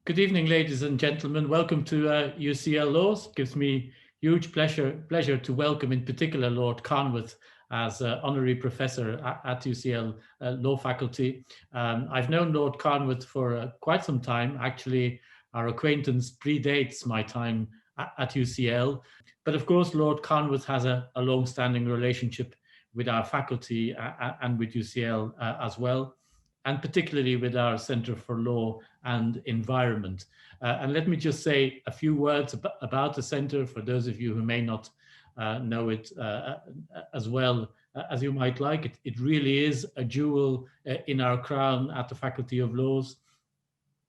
Good evening, ladies and gentlemen. Welcome to UCL Laws. It gives me huge pleasure to welcome in particular Lord Carnwath as Honorary Professor at UCL Law Faculty. I've known Lord Carnwath for quite some time. Actually, our acquaintance predates my time at UCL. But of course, Lord Carnwath has a long-standing relationship with our faculty and with UCL as well, and particularly with our Centre for Law and Environment. And let me just say a few words about the Centre for those of you who may not know it as well as you might like. It really is a jewel in our crown at the Faculty of Laws.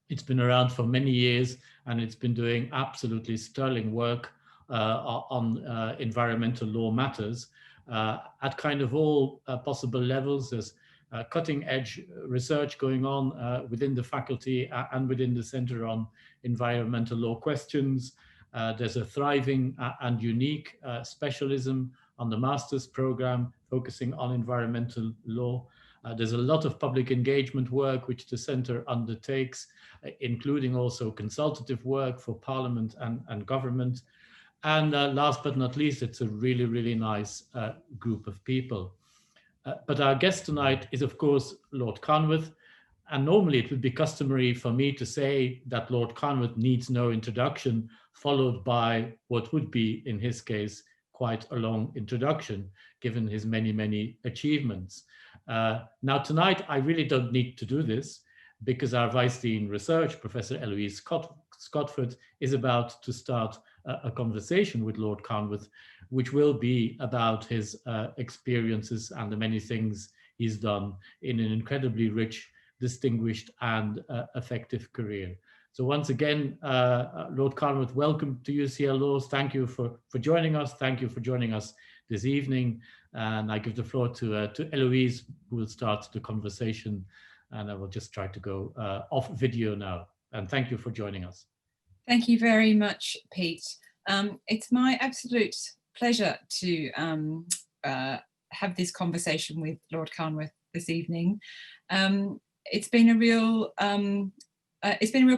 It's been around for many years and it's been doing absolutely sterling work on environmental law matters at kind of all possible levels. There's cutting edge research going on within the faculty and within the Centre on environmental law questions. There's a thriving and unique specialism on the master's program focusing on environmental law. There's a lot of public engagement work which the Centre undertakes, including also consultative work for Parliament and government. And last but not least, it's a really, really nice group of people. But our guest tonight is, of course, Lord Carnwath. And normally it would be customary for me to say that Lord Carnwath needs no introduction, followed by what would be, in his case, quite a long introduction, given his many, many achievements. Now, tonight, I really don't need to do this because our Vice Dean Research, Professor Eloise Scotford, is about to start a conversation with Lord Carnwath, which will be about his experiences and the many things he's done in an incredibly rich, distinguished and effective career. So once again, Lord Carnwath, welcome to UCL Laws. Thank you for joining us. Thank you for joining us this evening. And I give the floor to Eloise, who will start the conversation. And I will just try to go off video now. And thank you for joining us. Thank you very much, Pete. It's my absolute pleasure to have this conversation with Lord Carnwath this evening. It's been a real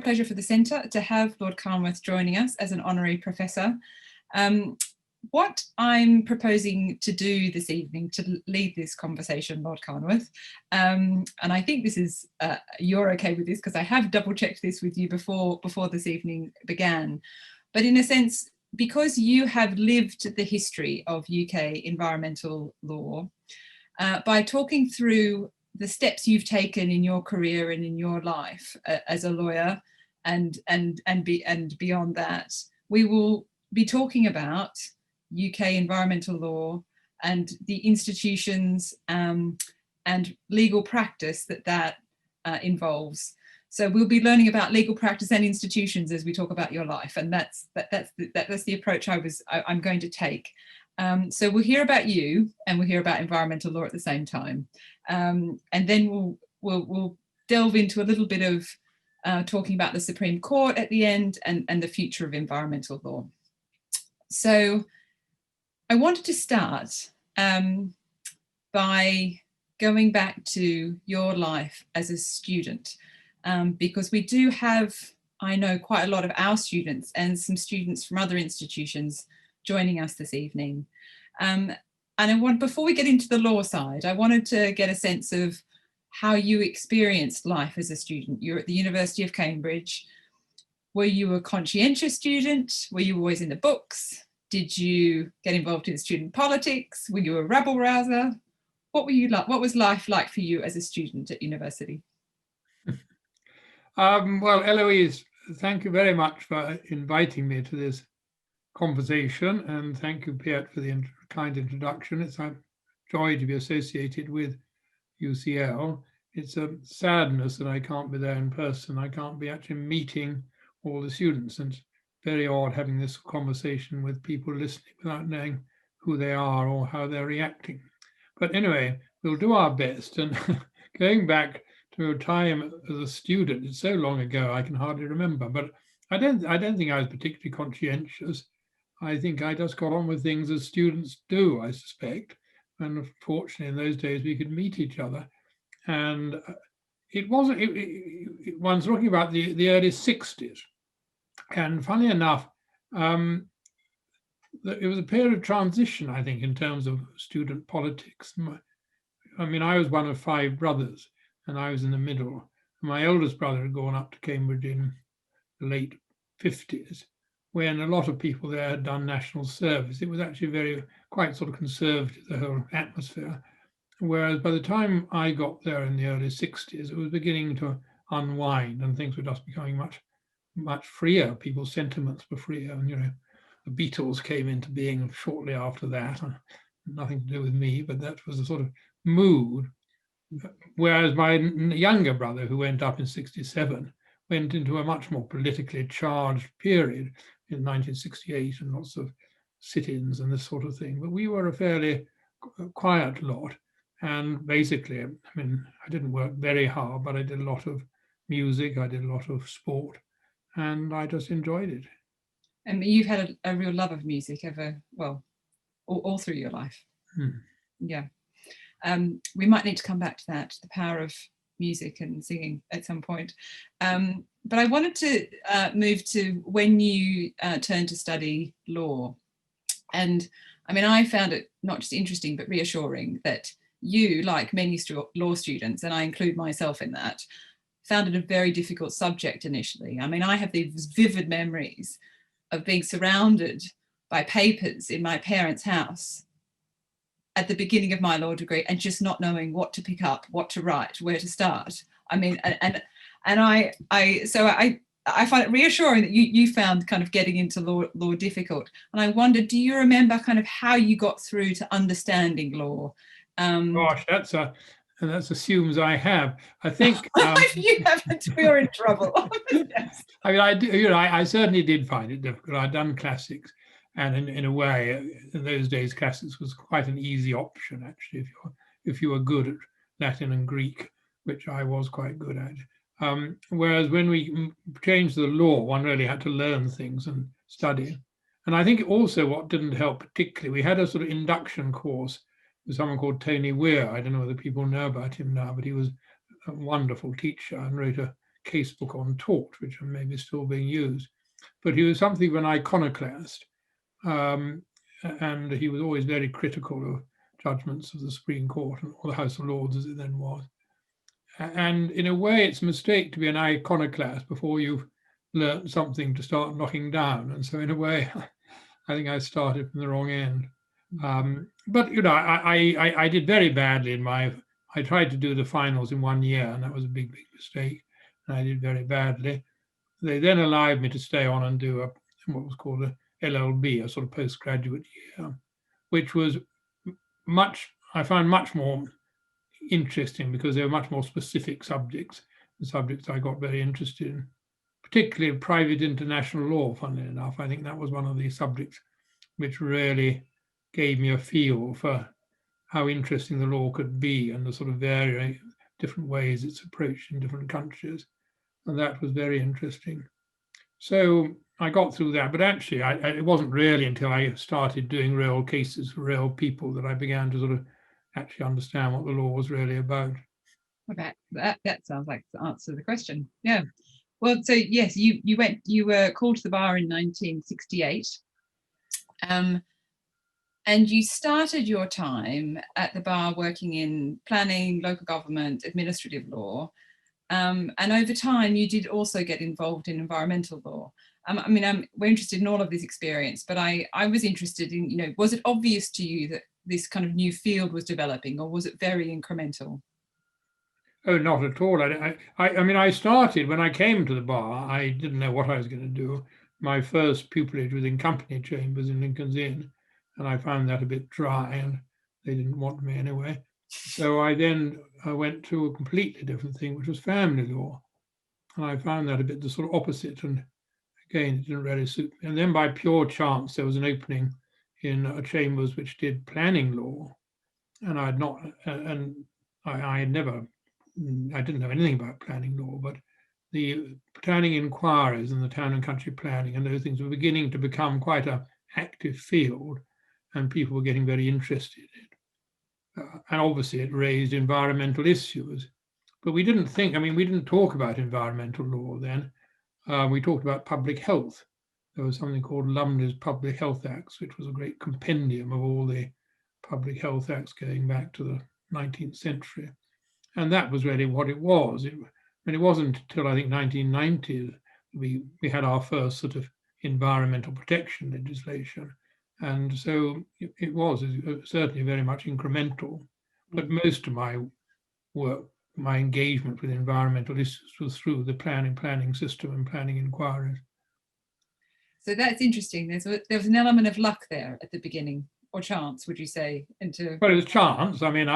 pleasure for the Centre to have Lord Carnwath joining us as an Honorary Professor. What I'm proposing to do this evening to lead this conversation, Lord Carnwath, and I think this is, you're okay with this because I have double checked this with you before this evening began, but in a sense, because you have lived the history of UK environmental law, by talking through the steps you've taken in your career and in your life as a lawyer and beyond that, we will be talking about UK environmental law and the institutions and legal practice that involves. So we'll be learning about legal practice and institutions as we talk about your life, and that's the approach I'm going to take. So we'll hear about you and we'll hear about environmental law at the same time, and then we'll delve into a little bit of talking about the Supreme Court at the end and the future of environmental law. So I wanted to start by going back to your life as a student, because we do have, I know, quite a lot of our students and some students from other institutions joining us this evening. And before we get into the law side, I wanted to get a sense of how you experienced life as a student. You're at the University of Cambridge. Were you a conscientious student? Were you always in the books? Did you get involved in student politics? Were you a rabble rouser? What were you like? What was life like for you as a student at university? Well, Eloise, thank you very much for inviting me to this conversation, and thank you, Piet, for the kind introduction. It's a joy to be associated with UCL. It's a sadness that I can't be there in person. I can't be actually meeting all the students, and it's very odd having this conversation with people listening without knowing who they are or how they're reacting. But anyway, we'll do our best. And going back to a time as a student, it's so long ago I can hardly remember. But I don't think I was particularly conscientious. I think I just got on with things as students do, I suspect. And fortunately, in those days, we could meet each other. And it wasn't, one's talking about the early 60s. And funny enough, it was a period of transition, I think, in terms of student politics. I mean, I was one of 5 brothers, and I was in the middle. My oldest brother had gone up to Cambridge in the late 50s, when a lot of people there had done national service. It was actually quite sort of conservative, the whole atmosphere. Whereas by the time I got there in the early 60s, it was beginning to unwind, and things were just becoming much freer. People's sentiments were freer, and the Beatles came into being shortly after that. Nothing to do with me, but that was a sort of mood. Whereas my younger brother, who went up in 67, went into a much more politically charged period in 1968, and lots of sit-ins and this sort of thing. But we were a fairly quiet lot. And basically, I mean, I didn't work very hard, but I did a lot of music, I did a lot of sport, and I just enjoyed it. And you've had a real love of music all through your life. Yeah. We might need to come back to that, the power of music and singing at some point. But I wanted to move to when you turned to study law. And I mean, I found it not just interesting, but reassuring that you, like many law students, and I include myself in that, found it a very difficult subject initially. I mean, I have these vivid memories of being surrounded by papers in my parents' house at the beginning of my law degree and just not knowing what to pick up, what to write, where to start. I mean, and I find it reassuring that you found kind of getting into law difficult. And I wondered, do you remember kind of how you got through to understanding law? Gosh, that assumes I have. I think if you haven't, we're in trouble. Yes. I mean, I do. I certainly did find it difficult. I'd done classics, and in a way, in those days, classics was quite an easy option actually if you were good at Latin and Greek, which I was quite good at. Whereas when we changed the law, one really had to learn things and study. And I think also what didn't help particularly, we had a sort of induction course with someone called Tony Weir. I don't know whether people know about him now, but he was a wonderful teacher and wrote a casebook on tort, which maybe is still being used. But he was something of an iconoclast, and he was always very critical of judgments of the Supreme Court or the House of Lords as it then was. And in a way, it's a mistake to be an iconoclast before you've learned something to start knocking down. And so in a way, I think I started from the wrong end. But I did very badly I tried to do the finals in 1 year, and that was a big mistake, and I did very badly. They then allowed me to stay on and do what was called a LLB, a sort of postgraduate year, which was I found much more interesting because they were much more specific subjects, the subjects I got very interested in, particularly private international law, funnily enough. I think that was one of the subjects which really gave me a feel for how interesting the law could be and the sort of very different ways it's approached in different countries. And that was very interesting. So I got through that, but actually it wasn't really until I started doing real cases for real people that I began to sort of actually understand what the law was really about. Okay, that sounds like the answer to the question. Yeah. Well, so yes, you were called to the bar in 1968. And you started your time at the bar working in planning, local government, administrative law. And over time, you did also get involved in environmental law. I mean, we're interested in all of this experience, but I was interested in, was it obvious to you that this kind of new field was developing, or was it very incremental? Oh, not at all. I mean, I started when I came to the bar. I didn't know what I was going to do. My first pupillage was in company chambers in Lincoln's Inn, and I found that a bit dry, and they didn't want me anyway. So I went to a completely different thing, which was family law, and I found that a bit the sort of opposite. And again, it didn't really suit me. And then by pure chance, there was an opening in chambers which did planning law, and I didn't know anything about planning law, but the planning inquiries and the town and country planning and those things were beginning to become quite an active field, and people were getting very interested in it. And obviously it raised environmental issues. but we didn't think, I mean, we didn't talk about environmental law then. We talked about public health. There was something called Lumley's Public Health Acts, which was a great compendium of all the public health acts going back to the 19th century. And that was really what it was. And it wasn't until I think 1990 we had our first sort of environmental protection legislation. And so it was certainly very much incremental. But most of my work, my engagement with environmental issues was through the planning system and planning inquiries. So that's interesting. There was an element of luck there at the beginning, or chance, would you say? Well, it was chance. I mean,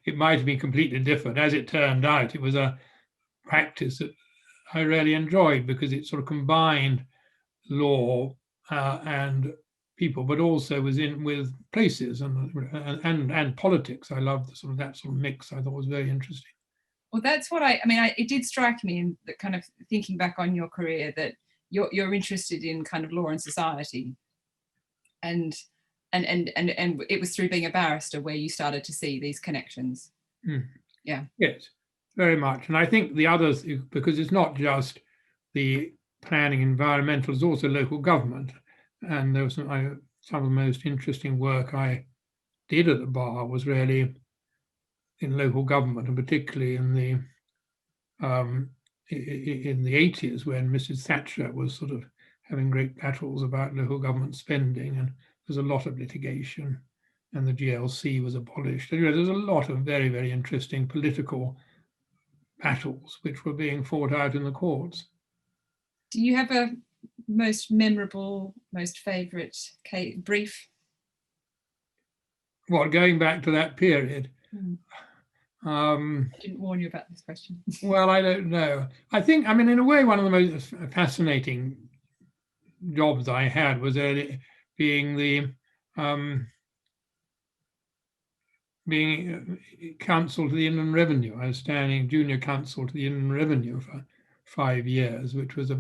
it might have been completely different. As it turned out, it was a practice that I really enjoyed because it sort of combined law and people, but also was in with places and politics. I loved that sort of mix. I thought was very interesting. Well, that's what I mean. It did strike me in the kind of thinking back on your career that you're interested in kind of law and society, and it was through being a barrister where you started to see these connections. Yeah. Yes, very much. And I think the others, because it's not just the planning environmental, it's also local government. And there was some of the most interesting work I did at the bar was really in local government, and particularly in the 80s when Mrs. Thatcher was sort of having great battles about local government spending, and there's a lot of litigation, and the GLC was abolished. Anyway, there's a lot of very, very interesting political battles which were being fought out in the courts. Do you have a most memorable, most favourite brief? What, going back to that period? I didn't warn you about this question. Well, I don't know. I think, I mean, in a way, one of the most fascinating jobs I had was being the being counsel to the Inland Revenue. I was standing junior counsel to the Inland Revenue for 5 years, which was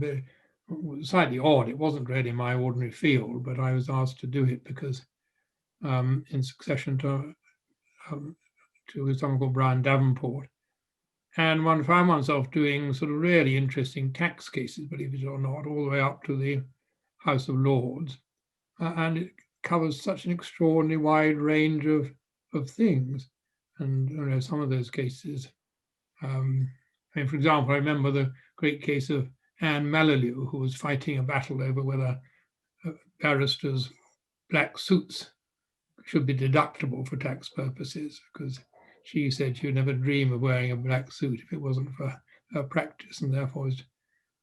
slightly odd. It wasn't really my ordinary field, but I was asked to do it because in succession to someone called Brian Davenport. And one found oneself doing sort of really interesting tax cases, believe it or not, all the way up to the House of Lords. And it covers such an extraordinarily wide range of things. And you know, some of those cases, I mean, for example, I remember the great case of Anne Malalieu, who was fighting a battle over whether barristers' black suits should be deductible for tax purposes, because she said she would never dream of wearing a black suit if it wasn't for her practice, and therefore it's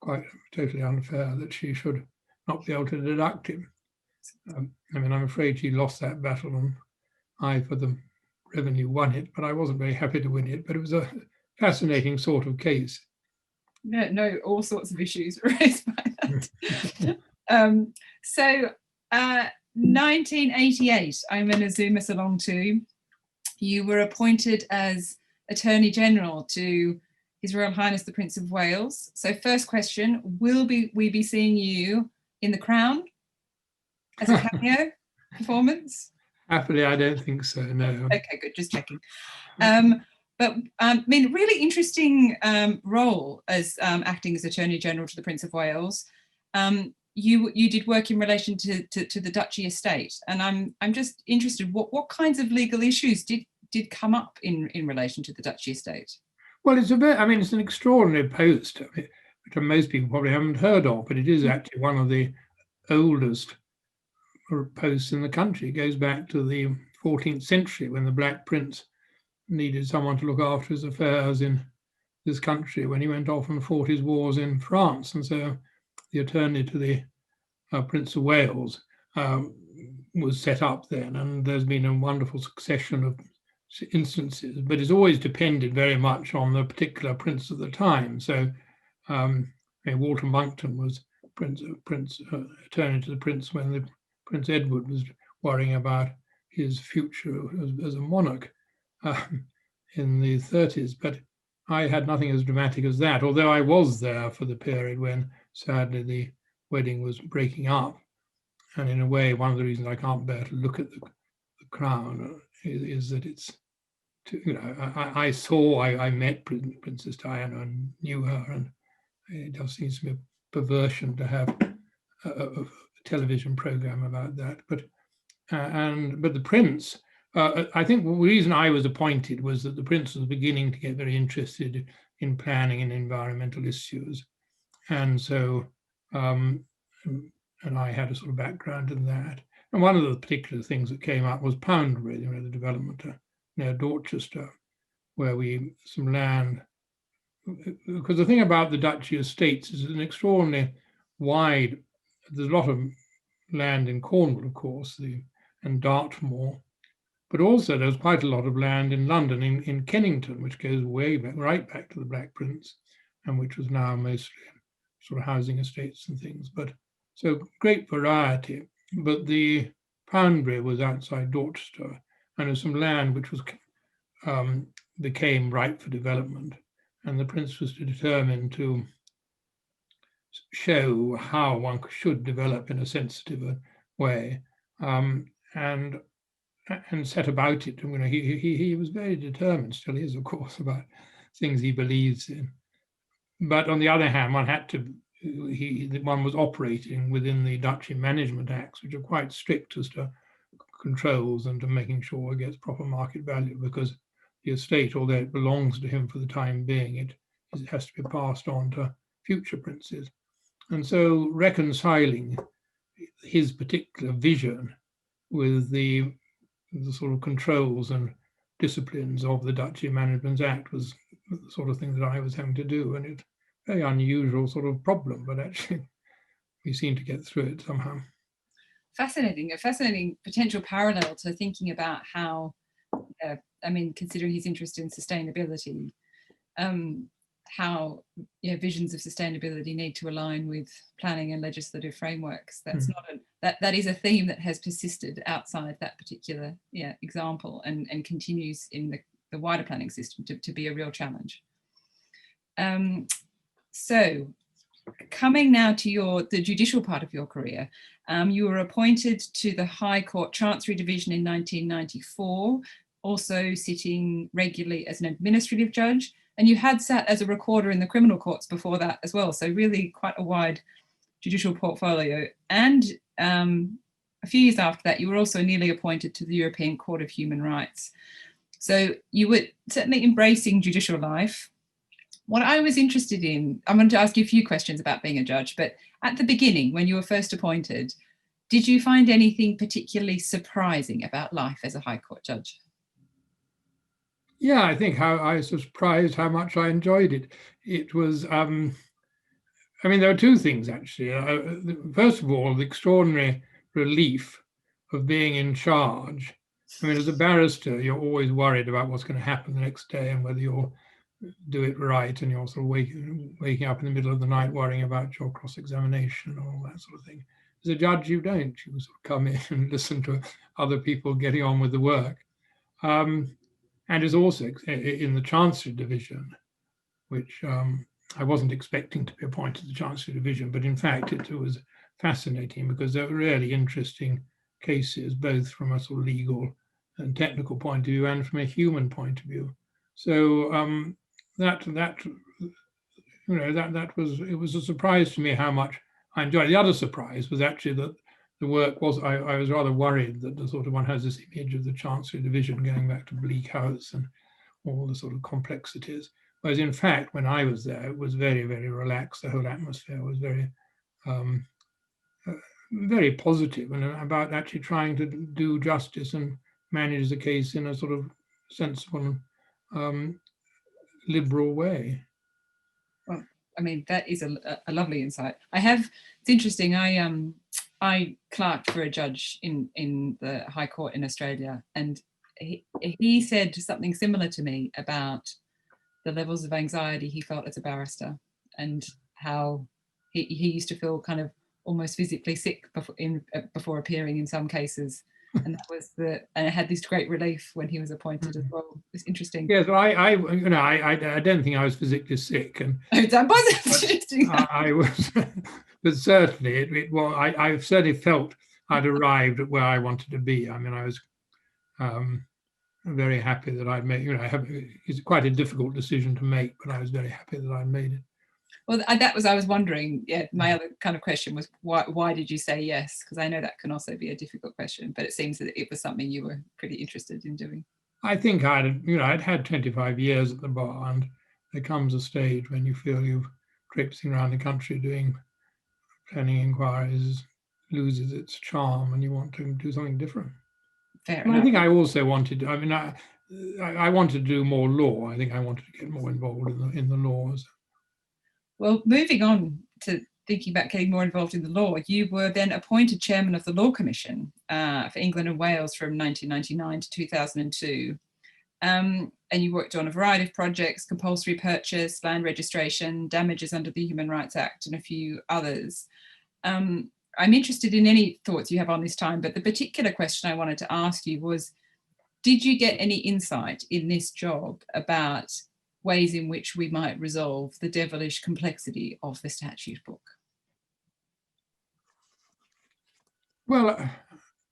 quite totally unfair that she should not be able to deduct him. I mean, I'm afraid she lost that battle, and I, for the Revenue, won it, but I wasn't very happy to win it. But it was a fascinating sort of case. No, all sorts of issues raised by that. 1988, I'm going to zoom us along to. You were appointed as Attorney General to His Royal Highness the Prince of Wales. So first question, will we be seeing you in The Crown as a cameo performance? Happily, I don't think so, no. Okay, good, just checking. But I mean, really interesting role as acting as Attorney General to the Prince of Wales. You did work in relation to the Duchy estate, and I'm just interested, what kinds of legal issues did come up in relation to the Duchy estate? Well, it's an extraordinary post, which most people probably haven't heard of, but it is actually one of the oldest posts in the country. It goes back to the 14th century when the Black Prince needed someone to look after his affairs in this country when he went off and fought his wars in France, and so the attorney to the Prince of Wales was set up then, and there's been a wonderful succession of instances, but it's always depended very much on the particular prince at the time. So Walter Monckton was attorney to the prince when the Prince Edward was worrying about his future as a monarch in the 30s, but I had nothing as dramatic as that, although I was there for the period when sadly the wedding was breaking up. And in a way, one of the reasons I can't bear to look at the Crown is that it's I met Princess Diana and knew her, and it does seem to be a perversion to have a television program about that. But the Prince, I think the reason I was appointed was that the Prince was beginning to get very interested in planning and environmental issues, and so and I had a sort of background in that. And one of the particular things that came up was Poundbury, the development near Dorchester, where some land, because the thing about the Duchy estates is an extraordinarily wide, there's a lot of land in Cornwall, of course, and Dartmoor, but also there's quite a lot of land in London, in Kennington, which goes way back, right back to the Black Prince, and which was now mostly sort of housing estates and things. But so great variety. But the Poundbury was outside Dorchester, and there's some land which was became ripe for development, and the Prince was determined to show how one should develop in a sensitive way, and set about it. He was very determined, still is, of course, about things he believes in. But on the other hand, one was operating within the Duchy Management Acts, which are quite strict as to controls and to making sure it gets proper market value, because the estate, although it belongs to him for the time being, it has to be passed on to future princes. And so reconciling his particular vision with the sort of controls and disciplines of the Duchy Management Act was the sort of thing that I was having to do. And it's a very unusual sort of problem, but actually we seem to get through it somehow. Fascinating, a fascinating potential parallel to thinking about how, considering his interest in sustainability, how visions of sustainability need to align with planning and legislative frameworks. That's that is a theme that has persisted outside that particular example and continues in the wider planning system to be a real challenge. So coming now to the judicial part of your career, you were appointed to the High Court Chancery Division in 1994, also sitting regularly as an administrative judge, and you had sat as a recorder in the criminal courts before that as well, so really quite a wide judicial portfolio. And a few years after that, you were also nearly appointed to the European Court of Human Rights. So you were certainly embracing judicial life. What I was interested in, I'm going to ask you a few questions about being a judge, but at the beginning, when you were first appointed, did you find anything particularly surprising about life as a High Court judge? Yeah, I think I was surprised how much I enjoyed it. It was, there are two things actually. First of all, the extraordinary relief of being in charge. As a barrister, you're always worried about what's going to happen the next day and whether you'll do it right, and you're sort of waking up in the middle of the night worrying about your cross-examination and all that sort of thing. As a judge, you don't. You sort of come in and listen to other people getting on with the work. And is also in the Chancery Division, which I wasn't expecting to be appointed to the Chancery Division, but in fact it was fascinating because there were really interesting cases, both from a sort of legal and technical point of view and from a human point of view. So it was a surprise to me how much I enjoyed it. The other surprise was actually that the work was, I was rather worried that the sort of one has this image of the Chancery Division going back to Bleak House and all the sort of complexities. Whereas in fact, when I was there, it was very, very relaxed. The whole atmosphere was very, very positive and about actually trying to do justice and manage the case in a sort of sensible, liberal way. Well, that is a lovely insight. It's interesting. I clerked for a judge in the High Court in Australia, and he said something similar to me about the levels of anxiety he felt as a barrister and how he used to feel kind of almost physically sick before appearing in some cases. And that was and it had this great relief when he was appointed as well. It's interesting. Yes, I don't think I was physically sick, and that was interesting. I was, but certainly I certainly felt I'd arrived at where I wanted to be. I was, very happy that I'd made, it's quite a difficult decision to make, but I was very happy that I made it. Well, I was wondering, yeah, my other kind of question was, why did you say yes? Because I know that can also be a difficult question, but it seems that it was something you were pretty interested in doing. I think I'd had 25 years at the bar, and there comes a stage when you feel you've traipsing around the country doing planning inquiries loses its charm, and you want to do something different. Fair And enough. I think I also wanted, I wanted to do more law. I think I wanted to get more involved in the laws. Well, moving on to thinking about getting more involved in the law, you were then appointed chairman of the Law Commission for England and Wales from 1999 to 2002. And you worked on a variety of projects: compulsory purchase, land registration, damages under the Human Rights Act, and a few others. I'm interested in any thoughts you have on this time, but the particular question I wanted to ask you was, did you get any insight in this job about ways in which we might resolve the devilish complexity of the statute book? Well,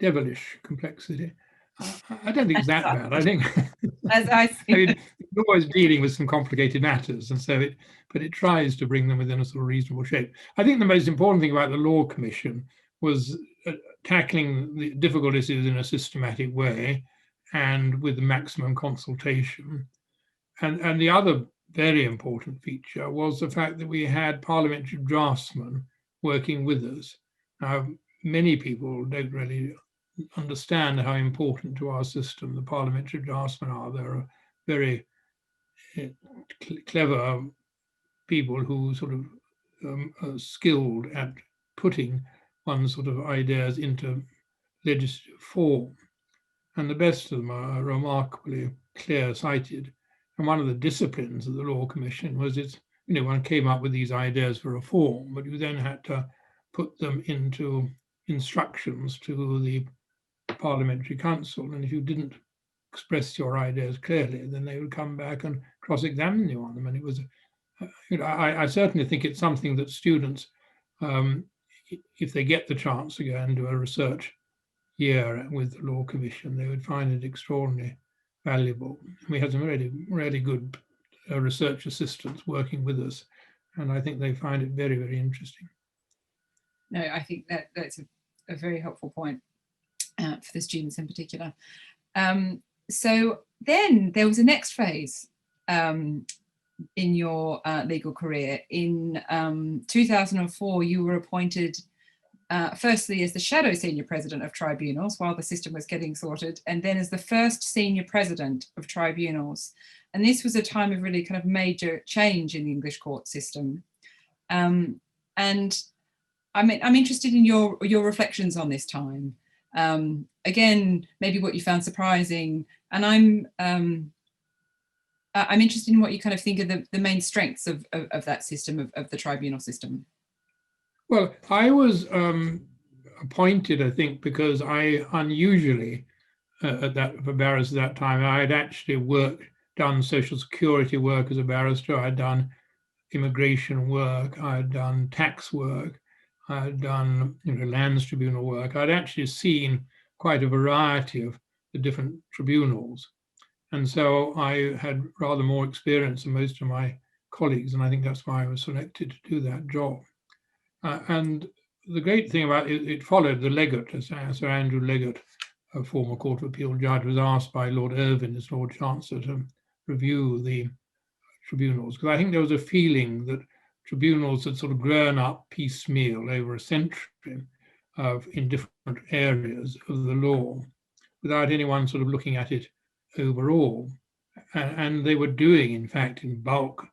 devilish complexity. I don't think it's that bad. I think, as I see, I mean, you're always dealing with some complicated matters, and so it tries to bring them within a sort of reasonable shape. I think the most important thing about the Law Commission was tackling the difficult issues in a systematic way and with the maximum consultation. And the other very important feature was the fact that we had parliamentary draftsmen working with us. Now, many people don't really understand how important to our system the parliamentary draftsmen are. They're very clever people who sort of are skilled at putting one's sort of ideas into legislative form. And the best of them are remarkably clear-sighted. And one of the disciplines of the Law Commission was one came up with these ideas for reform, but you then had to put them into instructions to the Parliamentary Council. And if you didn't express your ideas clearly, then they would come back and cross-examine you on them. And it was, I certainly think it's something that students, if they get the chance to go and do a research year with the Law Commission, they would find it extraordinarily valuable. We had some really, really good research assistants working with us, and I think they find it very, very interesting. No, I think that's a very helpful point for the students in particular. So then there was a next phase in your legal career. In 2004, you were appointed firstly as the shadow senior president of tribunals while the system was getting sorted, and then as the first senior president of tribunals. And this was a time of really kind of major change in the English court system. And I'm interested in your reflections on this time. Again, maybe what you found surprising, and I'm interested in what you kind of think of the main strengths of that system, of the tribunal system. Well, I was appointed, I think, because I unusually, for barristers at that time, I had actually done social security work as a barrister. I had done immigration work. I had done tax work. I had done lands tribunal work. I'd actually seen quite a variety of the different tribunals. And so I had rather more experience than most of my colleagues, and I think that's why I was selected to do that job. And the great thing about it followed the legate, Sir Andrew Legate, a former Court of Appeal judge, was asked by Lord Irvine as Lord Chancellor to review the tribunals, because I think there was a feeling that tribunals had sort of grown up piecemeal over a century in different areas of the law without anyone sort of looking at it overall. And they were doing, in fact, in bulk,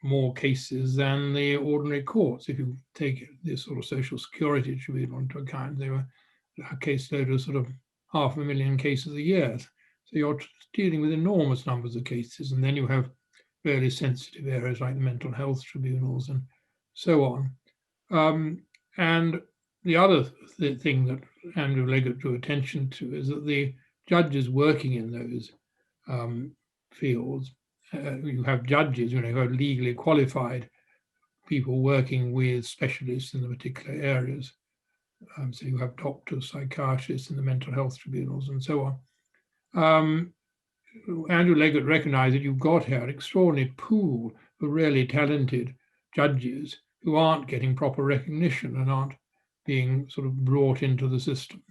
more cases than the ordinary courts. If you take this sort of social security tribunal into account, they were a caseload of sort of 500,000 cases a year. So you're dealing with enormous numbers of cases, and then you have really sensitive areas like the mental health tribunals and so on. And the other thing that Andrew Legate drew attention to is that the judges working in those fields, you have judges, who are legally qualified people working with specialists in the particular areas. So you have doctors, psychiatrists in the mental health tribunals and so on. Andrew Leggett recognised that you've got here an extraordinary pool of really talented judges who aren't getting proper recognition and aren't being sort of brought into the system.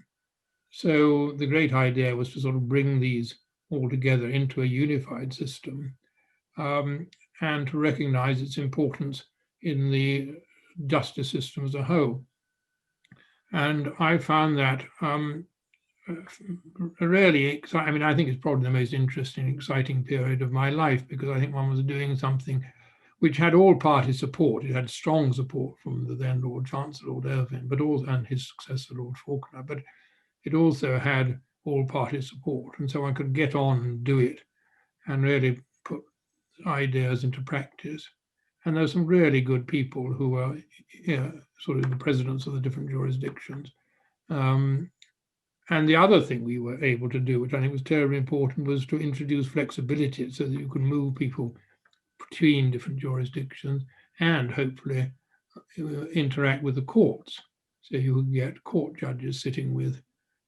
So the great idea was to sort of bring these all together into a unified system, and to recognise its importance in the justice system as a whole. And I found that really exciting. I mean, I think it's probably the most interesting, exciting period of my life, because I think one was doing something which had all party support. It had strong support from the then Lord Chancellor, Lord Irvine, but also, and his successor, Lord Falconer, but it also had all party support. And so I could get on and do it and really put ideas into practice. And there's some really good people who were sort of the presidents of the different jurisdictions. And the other thing we were able to do, which I think was terribly important, was to introduce flexibility so that you could move people between different jurisdictions and hopefully interact with the courts. So you would get court judges sitting with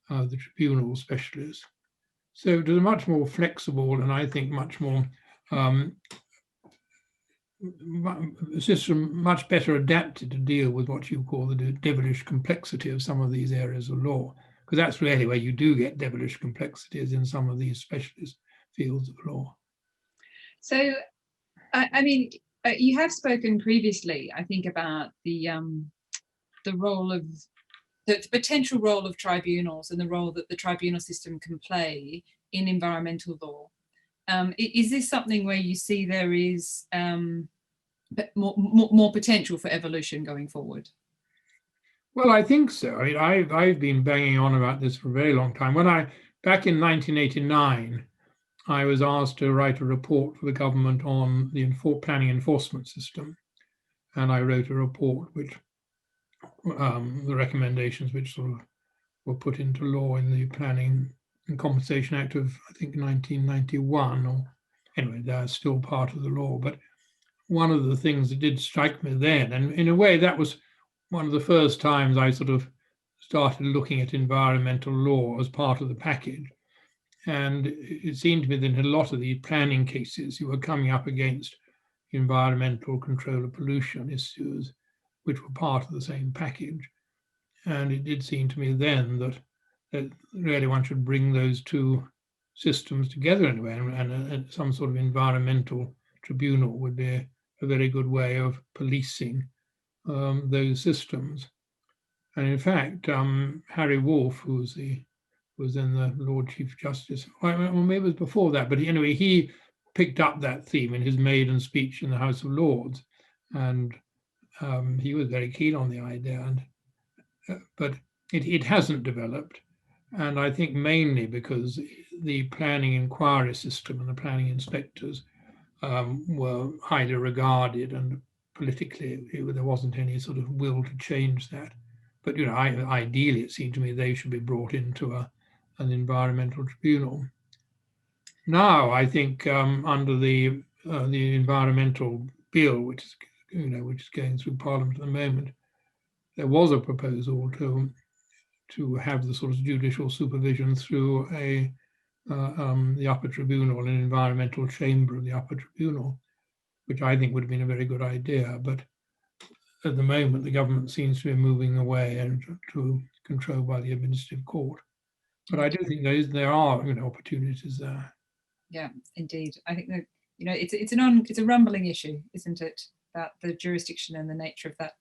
the tribunal specialists. So it was much more flexible, and I think much more a system much better adapted to deal with what you call the devilish complexity of some of these areas of law, because that's really where you do get devilish complexities in some of these specialist fields of law. So, I mean, you have spoken previously, I think, about the role of the potential role of tribunals and the role that the tribunal system can play in environmental law. Is this something where you see there is more potential for evolution going forward? Well, I think so. I mean, I've been banging on about this for a very long time. Back in 1989, I was asked to write a report for the government on the planning enforcement system, and I wrote a report which the recommendations which sort of were put into law in the Planning and Compensation Act of, I think, 1991, or anyway, they're still part of the law. But one of the things that did strike me then, and in a way that was one of the first times I sort of started looking at environmental law as part of the package. And it seemed to me that in a lot of the planning cases, you were coming up against environmental control of pollution issues, which were part of the same package. And it did seem to me then that really one should bring those two systems together in a way, and some sort of environmental tribunal would be a very good way of policing those systems. And in fact, Harry Wolff, who was then the Lord Chief Justice, or maybe it was before that, but anyway, he picked up that theme in his maiden speech in the House of Lords, and he was very keen on the idea, but it hasn't developed, and I think mainly because the planning inquiry system and the planning inspectors were highly regarded, and politically there wasn't any sort of will to change that. But ideally, it seemed to me they should be brought into an environmental tribunal. Now, I think under the environmental bill, which is going through Parliament at the moment, there was a proposal to have the sort of judicial supervision through the upper tribunal, an environmental chamber of the upper tribunal, which I think would have been a very good idea. But at the moment, the government seems to be moving away and to control by the administrative court. But I do think there are opportunities there. Yeah, indeed. I think that it's a rumbling issue, isn't it, about the jurisdiction and the nature of that.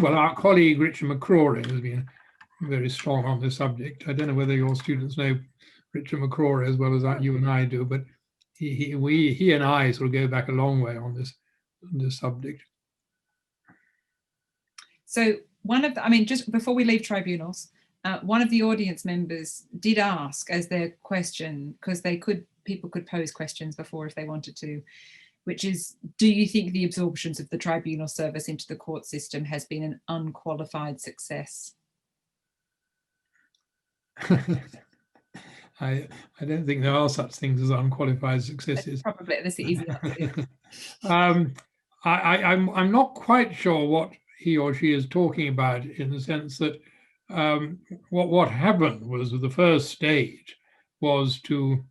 Well, our colleague Richard McCrory has been very strong on this subject. I don't know whether your students know Richard McCrory as well as you and I do, but he and I sort of go back a long way on this subject. So just before we leave tribunals, one of the audience members did ask as their question, because people could pose questions before if they wanted to, which is, do you think the absorptions of the tribunal service into the court system has been an unqualified success? I don't think there are such things as unqualified successes. Probably, that's the easy answer. I'm not quite sure what he or she is talking about, in the sense that what happened was the first stage was to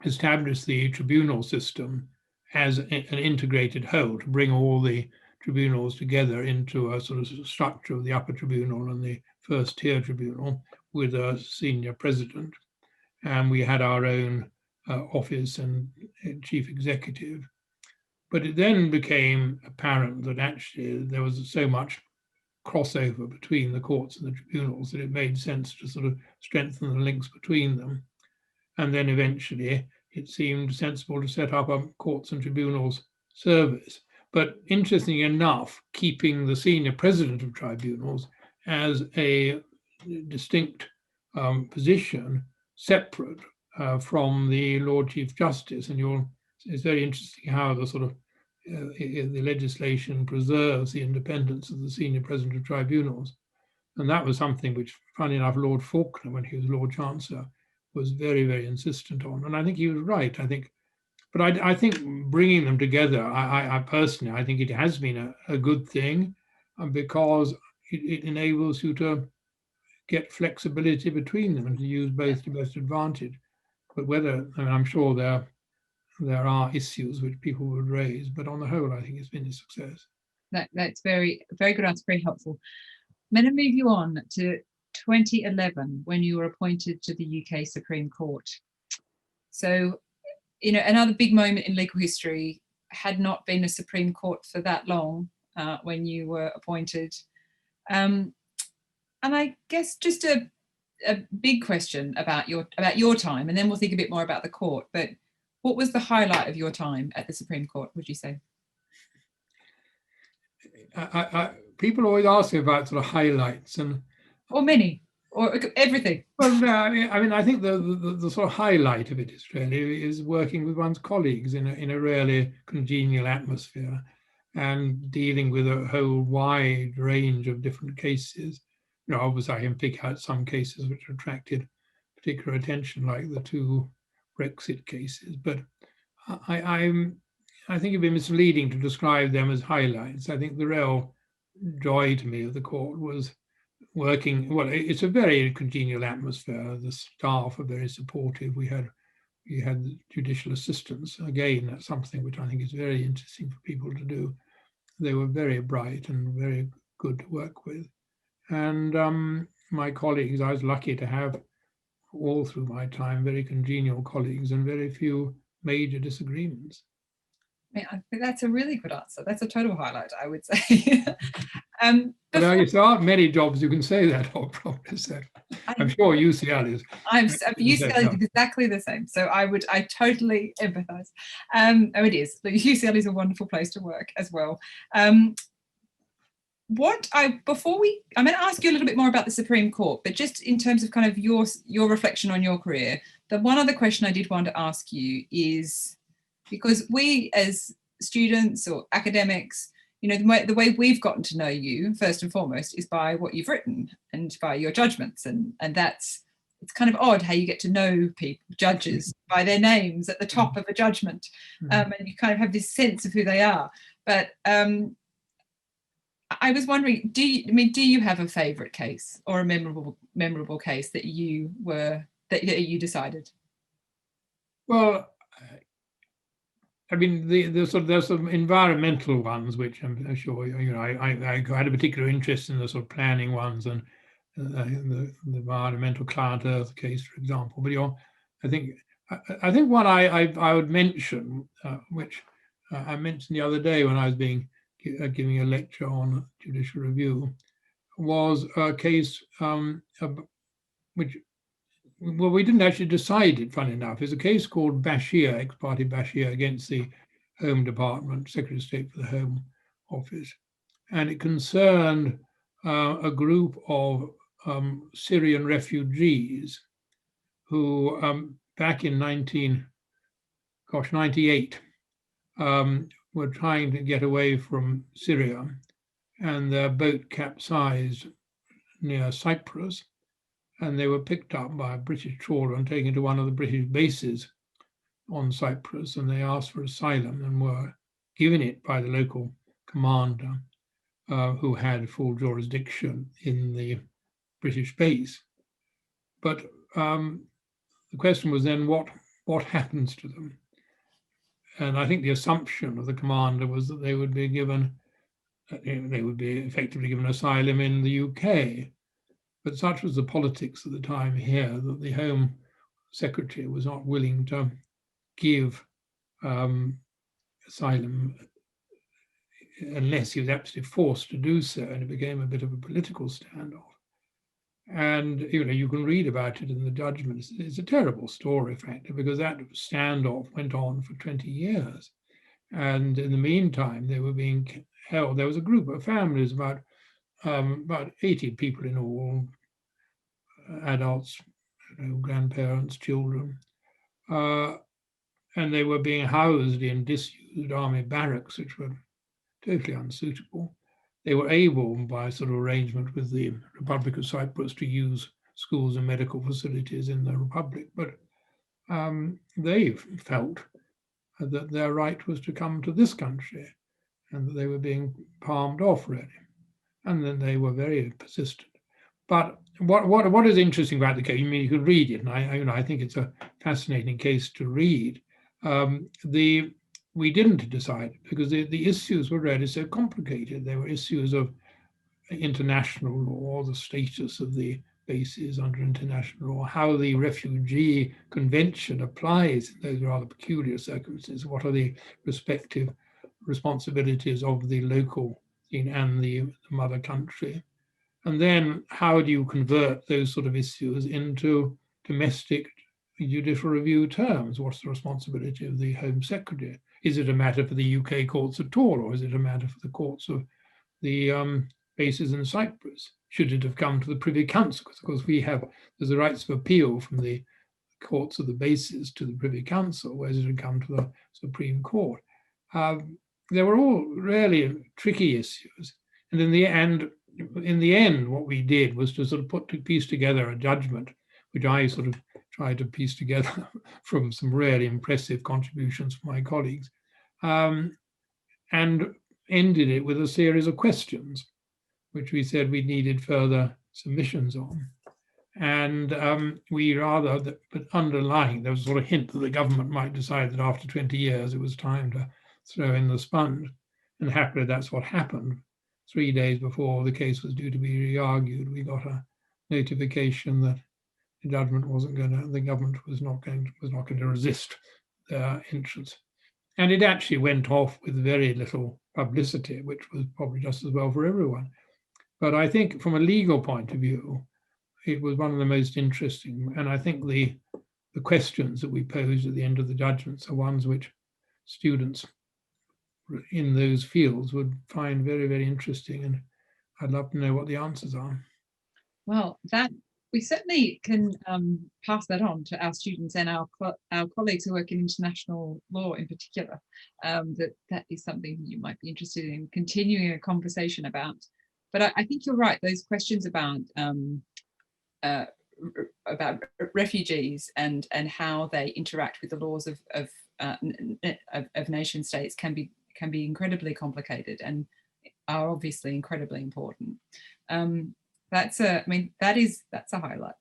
established the tribunal system as an integrated whole to bring all the tribunals together into a sort of structure of the upper tribunal and the first tier tribunal with a senior president. And we had our own office and chief executive. But it then became apparent that actually there was so much crossover between the courts and the tribunals that it made sense to sort of strengthen the links between them. And then eventually it seemed sensible to set up a courts and tribunals service. But interestingly enough, keeping the senior president of tribunals as a distinct position separate from the Lord Chief Justice. And it's very interesting how the sort of the legislation preserves the independence of the senior president of tribunals. And that was something which, funny enough, Lord Faulkner, when he was Lord Chancellor, was very, very insistent on. And I think he was right. But I think bringing them together, I personally, I think it has been a good thing because it enables you to get flexibility between them and to use both to best advantage. But I'm sure there are issues which people would raise, but on the whole, I think it's been a success. That's very, very good answer, very helpful. I'm going to move you on to 2011, when you were appointed to the UK Supreme Court. So, another big moment in legal history. Had not been a Supreme Court for that long when you were appointed. And I guess just a big question about your time, and then we'll think a bit more about the court. But what was the highlight of your time at the Supreme Court, would you say? People always ask me about sort of highlights or many, or everything. Well, no, I mean, I think the sort of highlight of it is working with one's colleagues in a really congenial atmosphere and dealing with a whole wide range of different cases. Obviously, I can pick out some cases which attracted particular attention, like the two Brexit cases, but I think it'd be misleading to describe them as highlights. I think the real joy to me of the court was working. Well, it's a very congenial atmosphere. The staff are very supportive. We had judicial assistants. Again, that's something which I think is very interesting for people to do. They were very bright and very good to work with. And my colleagues, I was lucky to have all through my time very congenial colleagues and very few major disagreements. I think that's a really good answer. That's a total highlight, I would say. There aren't many jobs you can say that of, Professor. I'm sure UCL is. UCL is exactly the same. So I totally empathise. It is. UCL is a wonderful place to work as well. I'm going to ask you a little bit more about the Supreme Court, but just in terms of kind of your reflection on your career, the one other question I did want to ask you is, because we as students or academics, the way we've gotten to know you first and foremost is by what you've written and by your judgments, and it's kind of odd how you get to know people, judges, by their names at the top of a judgment, and you kind of have this sense of who they are. But I was wondering, do you have a favourite case or a memorable case that you decided? Well, I mean, there's some environmental ones which I'm sure I had a particular interest in, the sort of planning ones and the environmental client earth case, for example. But I think one I would mention, which I mentioned the other day when I was giving a lecture on judicial review, was a case which, well, we didn't actually decide it, funny enough. It's a case called Bashir, ex parte Bashir, against the Home Department, Secretary of State for the Home Office. And it concerned a group of Syrian refugees who, back in 98, were trying to get away from Syria, and their boat capsized near Cyprus. And they were picked up by a British trawler and taken to one of the British bases on Cyprus, and they asked for asylum and were given it by the local commander who had full jurisdiction in the British base. But the question was then, what what happens to them. And I think the assumption of the commander was that they would be given, they would be effectively given asylum in the UK. But such was the politics at the time here that the Home Secretary was not willing to give asylum unless he was absolutely forced to do so, and it became a bit of a political standoff. And you can read about it in the judgment. It's a terrible story, frankly, because that standoff went on for 20 years. And in the meantime, they were being held. There was a group of families, about 80 people in all, adults, grandparents, children, and they were being housed in disused army barracks, which were totally unsuitable. They were able, by sort of arrangement with the Republic of Cyprus, to use schools and medical facilities in the Republic, but they felt that their right was to come to this country, and that they were being palmed off, really. And then they were very persistent. But what is interesting about the case, I mean, you can read it, and I think it's a fascinating case to read. We didn't decide because the issues were really so complicated. There were issues of international law, the status of the bases under international law, how the Refugee Convention applies in those rather peculiar circumstances, what are the respective responsibilities of the local and the mother country. And then how do you convert those sort of issues into domestic judicial review terms? What's the responsibility of the Home Secretary? Is it a matter for the UK courts at all, or is it a matter for the courts of the bases in Cyprus? Should it have come to the Privy Council? Because of course there's the rights of appeal from the courts of the bases to the Privy Council, whereas it had come to the Supreme Court. They were all really tricky issues. And in the end, what we did was to sort of piece together a judgment, which I sort of tried to piece together from some really impressive contributions from my colleagues, and ended it with a series of questions, which we said we needed further submissions on. And but underlying, there was a sort of hint that the government might decide that after 20 years, it was time to throw in the sponge. And happily, that's what happened. 3 days before the case was due to be re-argued, we got a notification that the judgment the government was not going to resist their entrance. And it actually went off with very little publicity, which was probably just as well for everyone. But I think from a legal point of view, it was one of the most interesting. And I think the questions that we posed at the end of the judgments are ones which students in those fields would find very, very interesting. And I'd love to know what the answers are. Well, that we certainly can pass that on to our students and our colleagues who work in international law in particular. That is something you might be interested in continuing a conversation about. But I think you're right. Those questions about refugees and how they interact with the laws of nation states can be incredibly complicated and are obviously incredibly important. That's a highlight.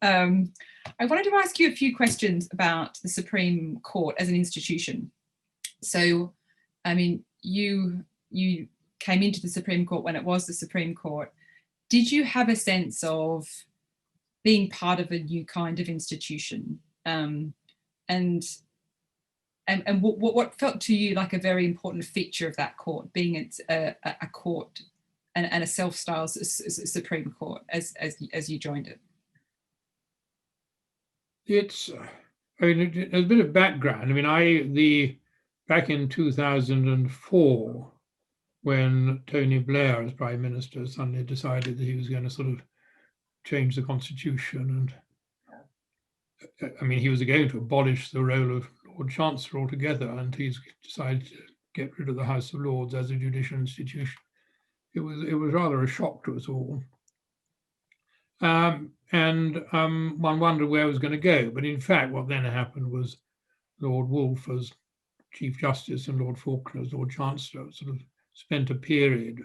I wanted to ask you a few questions about the Supreme Court as an institution. So, I mean, you came into the Supreme Court when it was the Supreme Court. Did you have a sense of being part of a new kind of institution? And what felt to you like a very important feature of that court, being it's a court and a self-styled Supreme Court as you joined it? There's a bit of background. I mean, back in 2004, when Tony Blair, as Prime Minister, suddenly decided that he was going to sort of change the constitution, and he was going to abolish the role of Lord Chancellor altogether, and he's decided to get rid of the House of Lords as a judicial institution. It was rather a shock to us all. And one wondered where it was going to go. But in fact, what then happened was Lord Woolf as Chief Justice and Lord Faulkner as Lord Chancellor sort of spent a period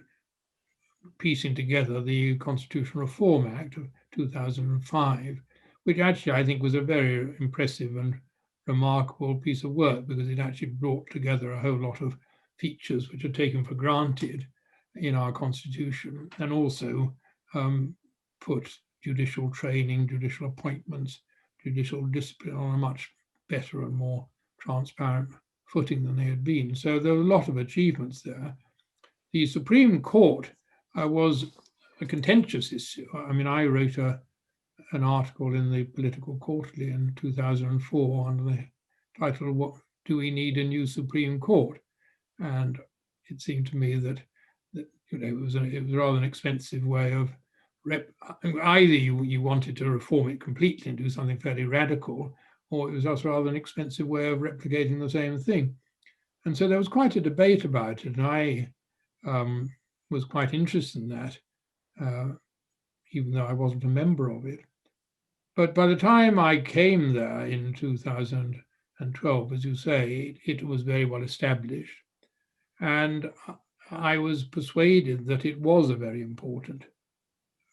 piecing together the Constitutional Reform Act of 2005, which actually I think was a very impressive and remarkable piece of work, because it actually brought together a whole lot of features which are taken for granted in our constitution, and also put judicial training, judicial appointments, judicial discipline on a much better and more transparent footing than they had been. So there were a lot of achievements there. The Supreme Court was a contentious issue. I mean, I wrote an article in the Political Quarterly in 2004 under the title, "What Do We Need a New Supreme Court?" And it seemed to me that it was rather an expensive way of either you wanted to reform it completely and do something fairly radical, or it was also rather an expensive way of replicating the same thing. And so there was quite a debate about it, and I was quite interested in that, even though I wasn't a member of it. But by the time I came there in 2012, as you say, it was very well established. And I was persuaded that it was a very important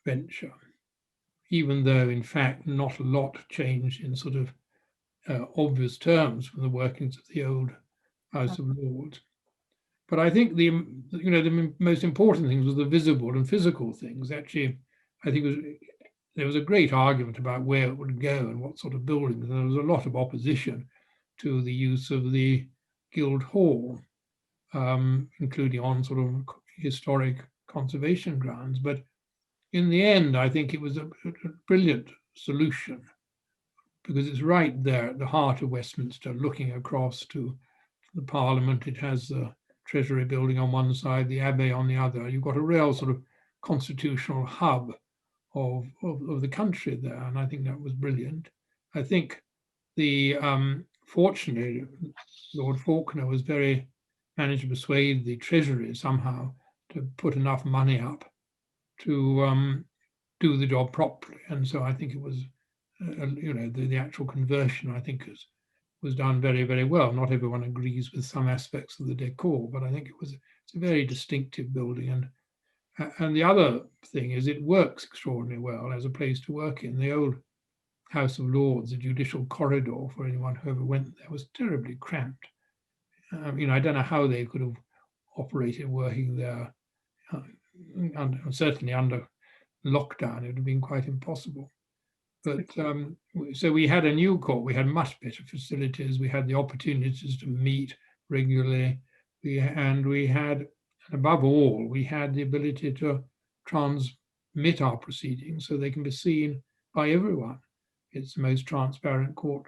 venture, even though, in fact, not a lot changed in sort of obvious terms from the workings of the old House of Lords. But I think the most important things were the visible and physical things. Actually, I think there was a great argument about where it would go and what sort of buildings. And there was a lot of opposition to the use of the Guildhall, including on sort of historic conservation grounds. But in the end, I think it was a brilliant solution, because it's right there at the heart of Westminster, looking across to the Parliament. It has the Treasury building on one side, the Abbey on the other. You've got a real sort of constitutional hub of the country there, and I think that was brilliant. I think fortunately, Lord Faulkner managed to persuade the Treasury somehow to put enough money up to do the job properly. And so I think it was, the actual conversion, I think, was done very, very well. Not everyone agrees with some aspects of the decor, but I think it's a very distinctive building. And the other thing is it works extraordinarily well as a place to work in. The old House of Lords, the judicial corridor, for anyone who ever went there, was terribly cramped. I don't know how they could have operated working there. Certainly under lockdown, it would have been quite impossible. But so we had a new court. We had much better facilities. We had the opportunities to meet regularly. And above all, we had the ability to transmit our proceedings so they can be seen by everyone. It's the most transparent court,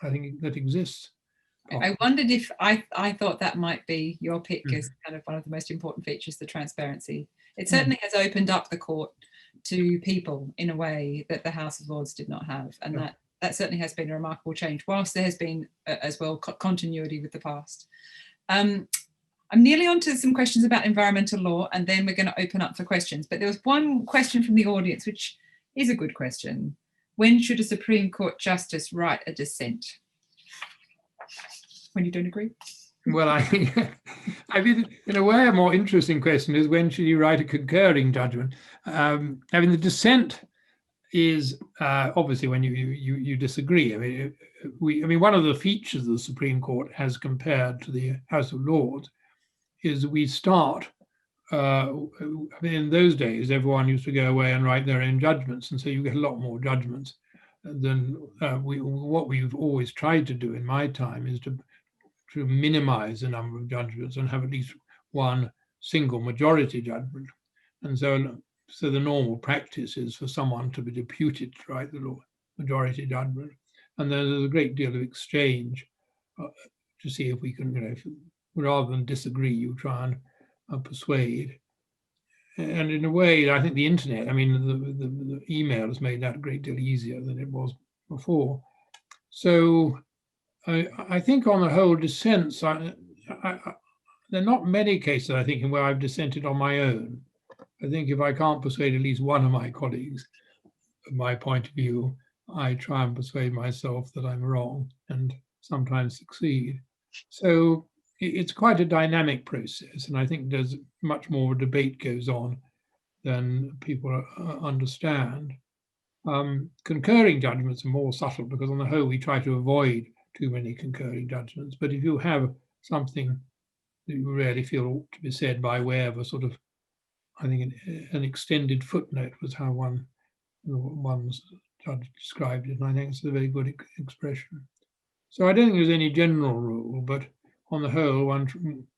I think, that exists. I wondered if I thought that might be your pick as kind of one of the most important features, the transparency. It certainly has opened up the court to people in a way that the House of Lords did not have. And that certainly has been a remarkable change, whilst there has been as well continuity with the past. I'm nearly on to some questions about environmental law, and then we're going to open up for questions. But there was one question from the audience, which is a good question. When should a Supreme Court Justice write a dissent? When you don't agree? Well, I mean, in a way, a more interesting question is, when should you write a concurring judgment? I mean, the dissent is obviously when you disagree. I mean, one of the features of the Supreme Court, as compared to the House of Lords, is we start. I mean, in those days, everyone used to go away and write their own judgments, and so you get a lot more judgments than what we've always tried to do in my time is to minimize the number of judgments and have at least one single majority judgment. And so the normal practice is for someone to be deputed to write the majority judgment. And then there's a great deal of exchange to see if we can, rather than disagree, you try and persuade. And in a way, I think the internet, I mean, the email has made that a great deal easier than it was before. So I think on the whole, dissents, there are not many cases, I think, in where I've dissented on my own. I think if I can't persuade at least one of my colleagues of my point of view, I try and persuade myself that I'm wrong, and sometimes succeed. So it's quite a dynamic process, and I think there's much more of a debate goes on than people understand. Concurring judgments are more subtle because on the whole we try to avoid too many concurring judgments. But if you have something that you really feel ought to be said by way of a sort of, I think an extended footnote was how one judge described it, and I think it's a very good expression. So I don't think there's any general rule, but on the whole,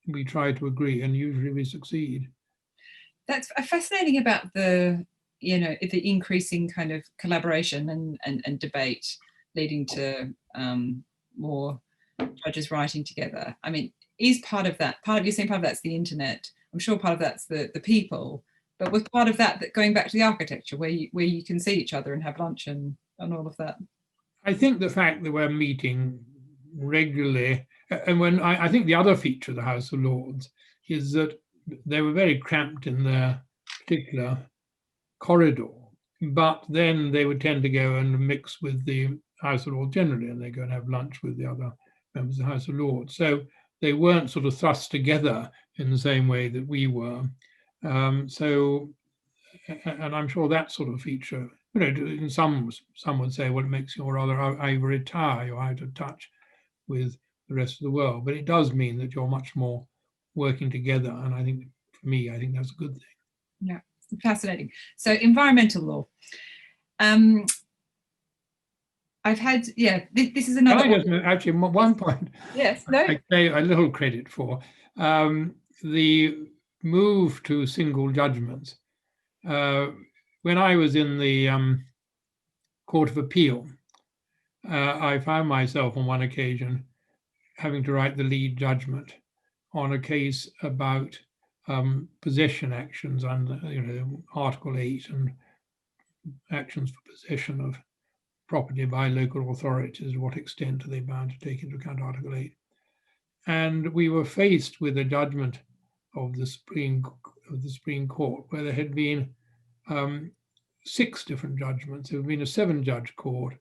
we try to agree, and usually we succeed. That's fascinating about the increasing kind of collaboration and debate leading to more judges writing together. I mean, is part of that, you're saying part of that's the internet. I'm sure part of that's the people, but was part of that going back to the architecture where you can see each other and have lunch and all of that? I think the fact that we're meeting regularly, and when I think the other feature of the House of Lords is that they were very cramped in their particular corridor, but then they would tend to go and mix with the House of Lords generally, and they go and have lunch with the other members of the House of Lords. So they weren't sort of thrust together in the same way that we were. And I'm sure that sort of feature, in some would say, well, it makes you rather ivory tower, you're out of touch with the rest of the world. But it does mean that you're much more working together. And I think, for me, I think that's a good thing. Yeah, fascinating. So environmental law. I've had, this is another. Can I just actually one point? Yes, no. I pay a little credit for the move to single judgments. When I was in the Court of Appeal, I found myself on one occasion having to write the lead judgment on a case about possession actions under Article 8 and actions for possession of property by local authorities. To what extent are they bound to take into account Article 8? And we were faced with a judgment of the Supreme Court where there had been 6 different judgments. There had been a 7-judge court,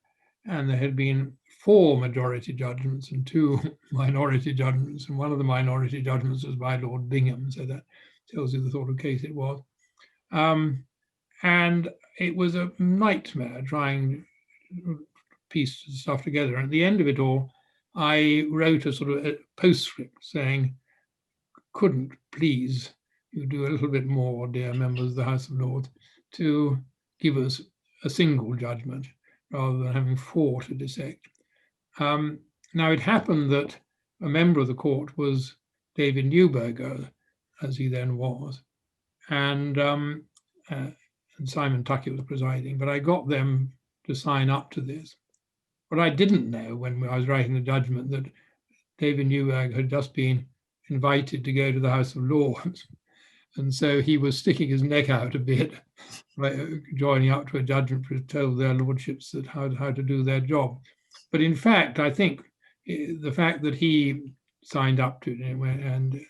and there had been 4 majority judgments and 2 minority judgments. And one of the minority judgments was by Lord Bingham, so that tells you the sort of case it was. And it was a nightmare trying to piece stuff together. And at the end of it all, I wrote a sort of a postscript saying, couldn't please you do a little bit more, dear members of the House of Lords, to give us a single judgment rather than having 4 to dissect. Now it happened that a member of the court was David Newberger, as he then was, and Simon Tuckett was presiding, but I got them to sign up to this. But I didn't know when I was writing the judgment that David Newberger had just been invited to go to the House of Lords. And so he was sticking his neck out a bit, right, joining up to a judgment to tell their lordships that how to do their job. But in fact, I think the fact that he signed up to it and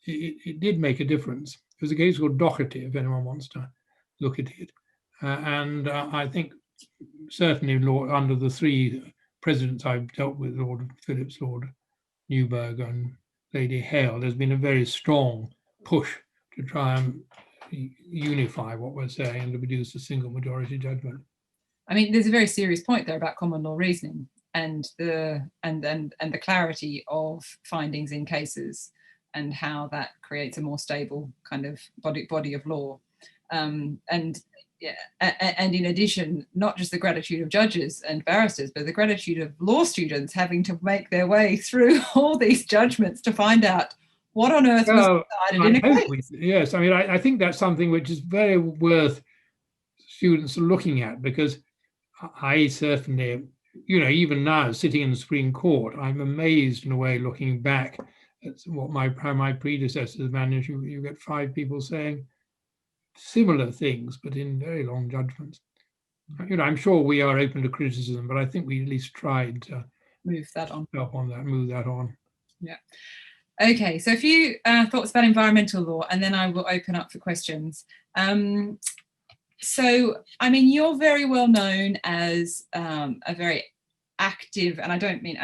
it did make a difference. It was a case called Doherty, if anyone wants to look at it. I think certainly under the 3 presidents I've dealt with, Lord Phillips, Lord Newberger and Lady Hale, there's been a very strong push to try and unify what we're saying and to produce a single majority judgment. I mean, there's a very serious point there about common law reasoning and the clarity of findings in cases and how that creates a more stable kind of body of law. And in addition, not just the gratitude of judges and barristers, but the gratitude of law students having to make their way through all these judgments to find out what on earth was decided in a case. Yes, I mean, I think that's something which is very worth students looking at, because I certainly, even now sitting in the Supreme Court, I'm amazed in a way looking back at how my predecessors managed. You get 5 people saying similar things, but in very long judgments. I'm sure we are open to criticism, but I think we at least tried to move that on. Move that on. Yeah. Okay, so a few thoughts about environmental law, and then I will open up for questions. So, I mean, you're very well known as a very active, and I don't mean,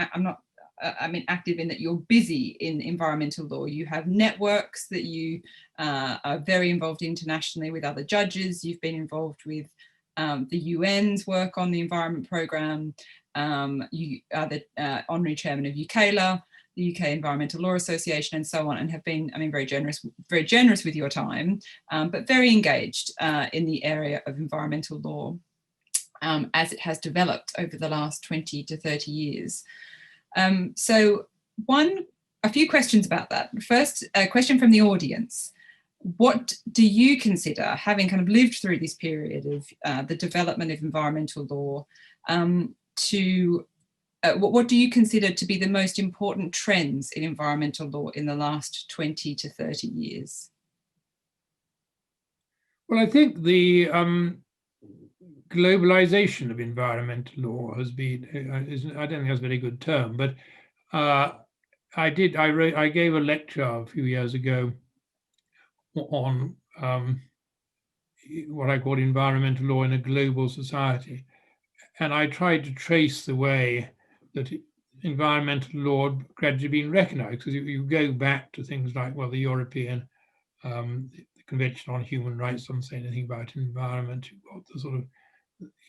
I mean active in that you're busy in environmental law. You have networks that you are very involved internationally with other judges. You've been involved with the UN's work on the environment programme. You are the honorary chairman of UKLA, the UK Environmental Law Association, and so on, and have been, I mean, very generous with your time, but very engaged in the area of environmental law as it has developed over the last 20 to 30 years. So a few questions about that. First, a question from the audience. What do you consider, having kind of lived through this period of the development of environmental law, what do you consider to be the most important trends in environmental law in the last 20 to 30 years? Well, I think the globalization of environmental law has been, I don't think that's a very good term, but I gave a lecture a few years ago on what I call environmental law in a global society. And I tried to trace the way that environmental law had gradually been recognized, because you go back to things like, well, the European the Convention on Human Rights doesn't say anything about environment. The sort of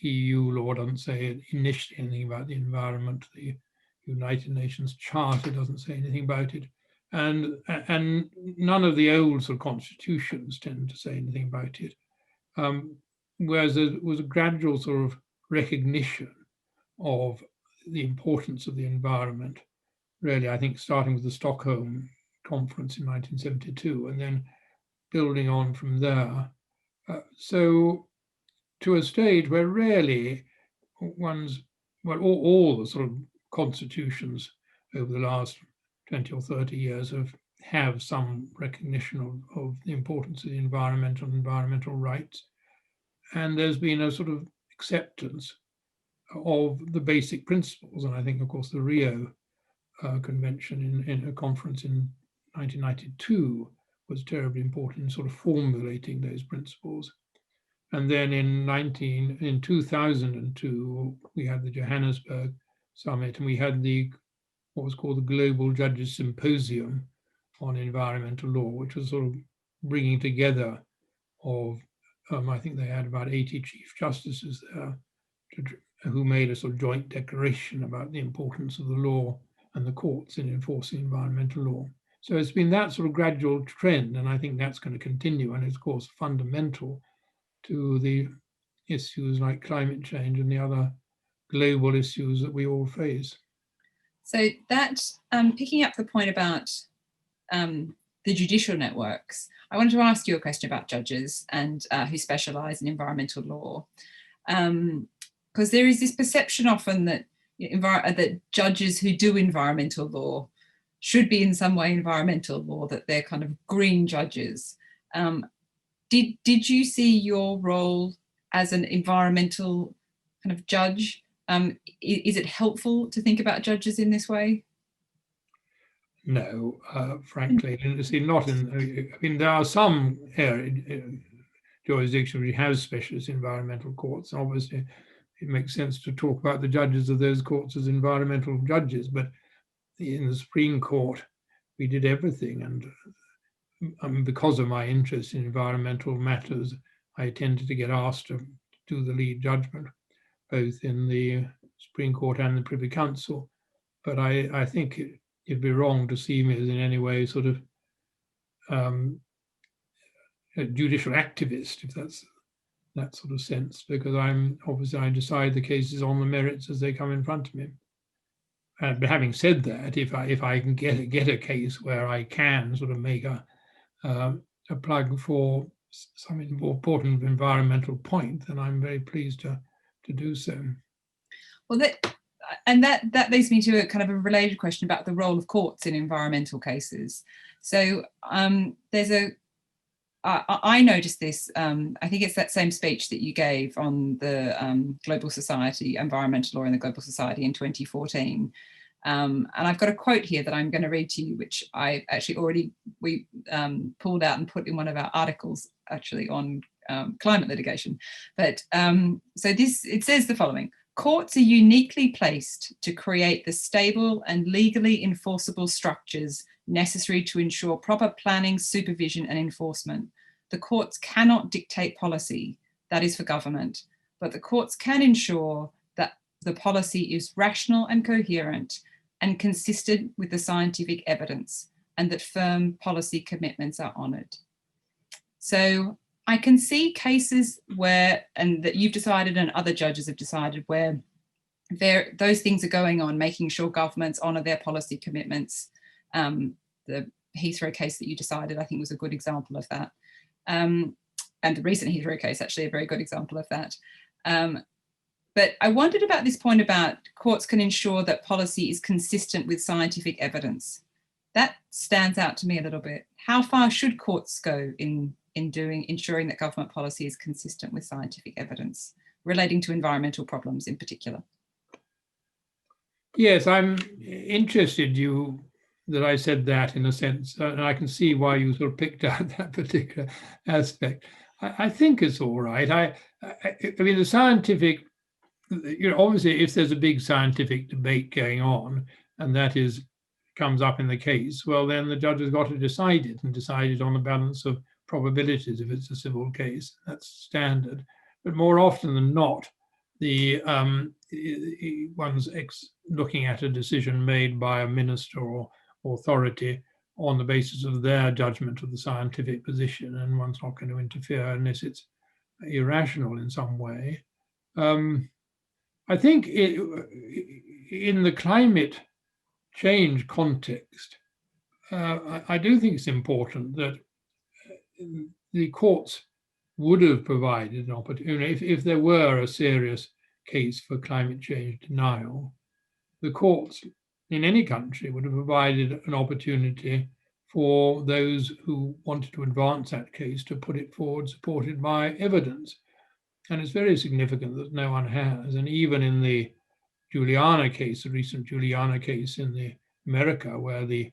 EU law doesn't say initially anything about the environment. The United Nations Charter doesn't say anything about it. And none of the old sort of constitutions tend to say anything about it. Whereas there was a gradual sort of recognition of the importance of the environment, really, I think, starting with the Stockholm Conference in 1972, and then building on from there. So to a stage where really all the sort of constitutions over the last 20 or 30 years have some recognition of the importance of the environmental rights. And there's been a sort of acceptance of the basic principles. And I think, of course, the Rio Convention in a conference in 1992 was terribly important in sort of formulating those principles. And then in 2002, we had the Johannesburg Summit, and we had what was called the Global Judges Symposium on Environmental Law, which was sort of bringing together of, I think they had about 80 Chief Justices there, who made a sort of joint declaration about the importance of the law and the courts in enforcing environmental law. So it's been that sort of gradual trend, and I think that's going to continue, and it's, of course, fundamental to the issues like climate change and the other global issues that we all face. So that, picking up the point about the judicial networks, I wanted to ask you a question about judges and who specialise in environmental law. Because there is this perception often that that judges who do environmental law should be in some way environmental law, that they're kind of green judges. Did you see your role as an environmental kind of judge? Is it helpful to think about judges in this way? No, frankly, not in. I mean, there are some jurisdictions which have specialist environmental courts. Obviously, it makes sense to talk about the judges of those courts as environmental judges, but in the Supreme Court, we did everything. And because of my interest in environmental matters, I tended to get asked to do the lead judgment, both in the Supreme Court and the Privy Council. But I think it'd be wrong to see me as in any way sort of a judicial activist, if that's that sort of sense, because I decide the cases on the merits as they come in front of me. But having said that, if I can get a case where I can sort of make a plug for some important environmental point, then I'm very pleased to do so. Well, that leads me to a kind of a related question about the role of courts in environmental cases. So I noticed this, I think it's that same speech that you gave on the Global Society, Environmental Law in the Global Society in 2014. And I've got a quote here that I'm going to read to you, which I actually we pulled out and put in one of our articles actually on climate litigation. But so it says the following: courts are uniquely placed to create the stable and legally enforceable structures necessary to ensure proper planning, supervision and enforcement. The courts cannot dictate policy. That is for government. but the courts can ensure that the policy is rational and coherent and consistent with the scientific evidence, and that firm policy commitments are honoured. So I can see cases where, and that you've decided and other judges have decided, where those things are going on, making sure governments honour their policy commitments. The Heathrow case that you decided, I think, was a good example of that. And the recent Heathrow case, actually, a very good example of that. But I wondered about this point about courts can ensure that policy is consistent with scientific evidence. That stands out to me a little bit. How far should courts go in ensuring that government policy is consistent with scientific evidence relating to environmental problems in particular? Yes, I'm interested that I said that, in a sense, and I can see why you sort of picked out that particular aspect. I think it's all right. I mean, the scientific, obviously, if there's a big scientific debate going on, and that comes up in the case, well, then the judge has got to decide it, and decide it on the balance of probabilities if it's a civil case. That's standard. But more often than not, one's looking at a decision made by a minister or authority on the basis of their judgment of the scientific position, and one's not going to interfere unless it's irrational in some way. I think in the climate change context, I do think it's important that the courts would have provided an opportunity, if there were a serious case for climate change denial, the courts in any country would have provided an opportunity for those who wanted to advance that case to put it forward supported by evidence. And it's very significant that no one has. And even in the Juliana case, the recent Juliana case in America, where the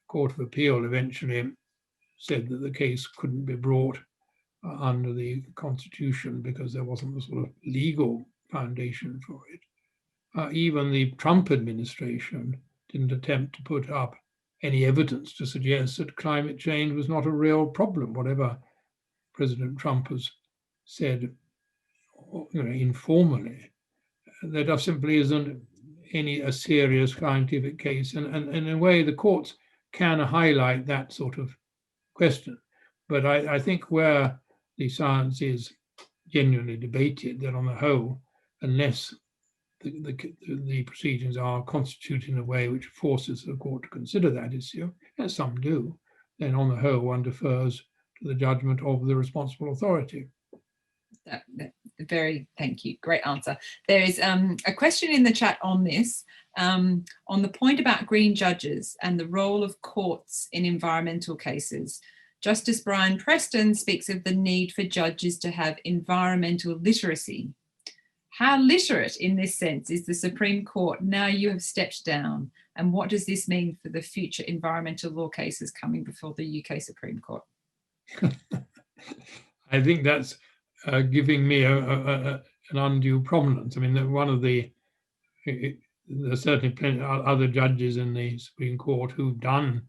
Court of Appeal eventually said that the case couldn't be brought under the Constitution because there wasn't the sort of legal foundation for it. Even the Trump administration didn't attempt to put up any evidence to suggest that climate change was not a real problem, whatever President Trump has said, informally. There just simply isn't a serious scientific case, and in a way the courts can highlight that sort of question. But I think where the science is genuinely debated, that on the whole, unless the proceedings are constituted in a way which forces the court to consider that issue, as some do, then on the whole one defers to the judgment of the responsible authority. Thank you, great answer. There is a question in the chat on this, on the point about green judges and the role of courts in environmental cases. Justice Brian Preston speaks of the need for judges to have environmental literacy. How literate in this sense is the Supreme Court now you have stepped down? And what does this mean for the future environmental law cases coming before the UK Supreme Court? I think that's giving me an undue prominence. I mean, there's certainly plenty of other judges in the Supreme Court who've done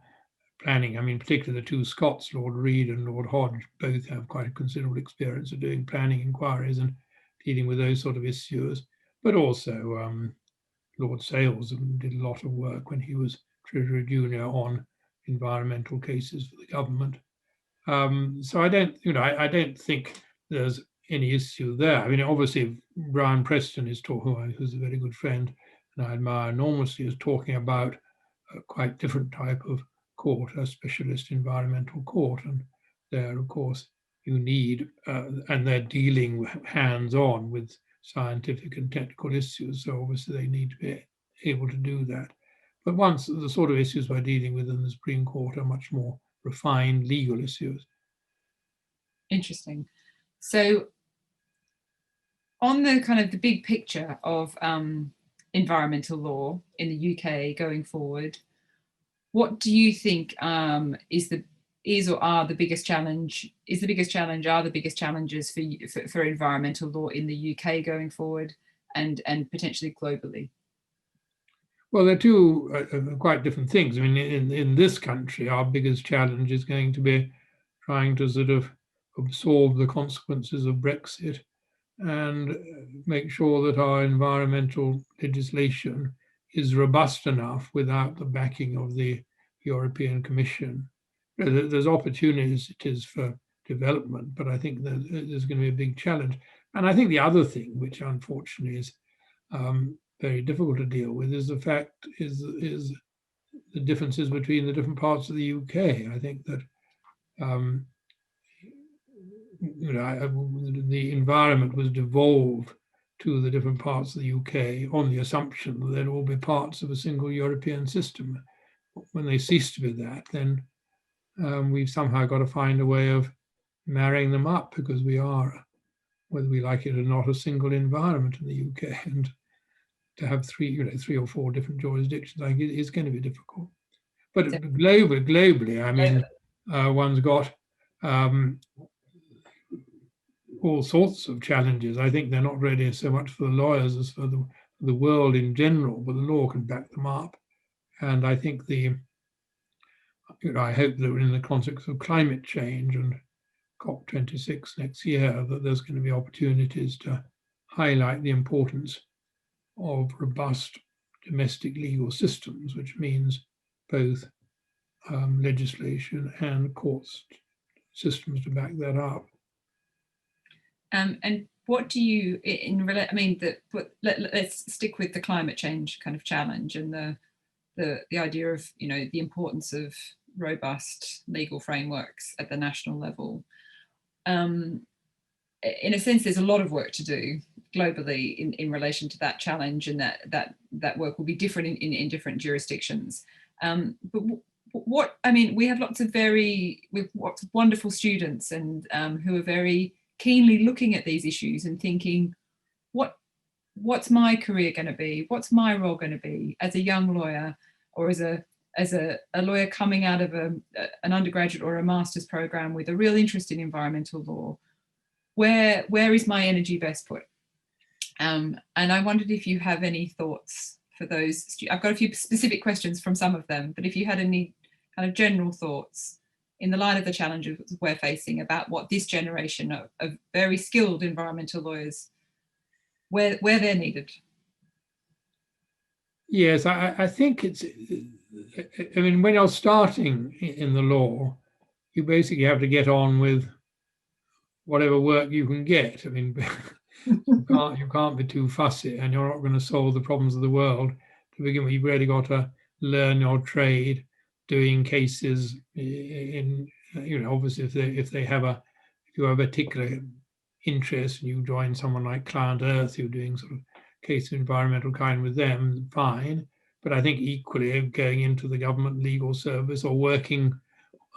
planning. I mean, particularly the two Scots, Lord Reid and Lord Hodge, both have quite a considerable experience of doing planning inquiries and dealing with those sort of issues. But also Lord Sales did a lot of work when he was Treasurer Junior on environmental cases for the government. So I don't think there's any issue there. I mean, obviously, Brian Preston who's a very good friend and I admire enormously, is talking about a quite different type of court, a specialist environmental court. And there, of course, you need, and they're dealing hands-on with scientific and technical issues. So obviously they need to be able to do that. But once the sort of issues we're dealing with in the Supreme Court are much more refined legal issues. Interesting. So on the kind of the big picture of environmental law in the UK going forward, what do you think are the biggest challenges for environmental law in the UK going forward and potentially globally? Well, they're two quite different things. I mean, in this country, our biggest challenge is going to be trying to sort of absorb the consequences of Brexit and make sure that our environmental legislation is robust enough without the backing of the European Commission. There's opportunities for development, but I think that there's going to be a big challenge. And I think the other thing, which unfortunately is very difficult to deal with, is the fact is the differences between the different parts of the UK. I think that the environment was devolved to the different parts of the UK on the assumption that they'd all be parts of a single European system. When they cease to be that, then we've somehow got to find a way of marrying them up, because we are, whether we like it or not, a single environment in the UK, and to have three or four different jurisdictions, I think it is going to be difficult. But globally, I mean, one's got all sorts of challenges. I think they're not really so much for the lawyers as for the world in general, but the law can back them up. And I think I hope that in the context of climate change and COP26 next year, that there's going to be opportunities to highlight the importance of robust domestic legal systems, which means both legislation and courts systems to back that up. And what do you, let's stick with the climate change kind of challenge and the idea of, the importance of robust legal frameworks at the national level. In a sense, there's a lot of work to do globally in relation to that challenge, and that work will be different in different jurisdictions. But we have lots of wonderful students and who are very keenly looking at these issues and thinking, what's my career going to be? What's my role going to be as a young lawyer, or as a lawyer coming out of an undergraduate or a master's program with a real interest in environmental law? Where is my energy best put? And I wondered if you have any thoughts for those. I've got a few specific questions from some of them, but if you had any kind of general thoughts in the light of the challenges we're facing about what this generation of very skilled environmental lawyers, where they're needed. Yes, I think when you're starting in the law, you basically have to get on with whatever work you can get. I mean, you can't be too fussy, and you're not going to solve the problems of the world to begin with. You've really got to learn your trade, doing cases obviously if you have a particular interest and you join someone like Client Earth, you're doing sort of case of environmental kind with them, fine. But I think equally going into the government legal service or working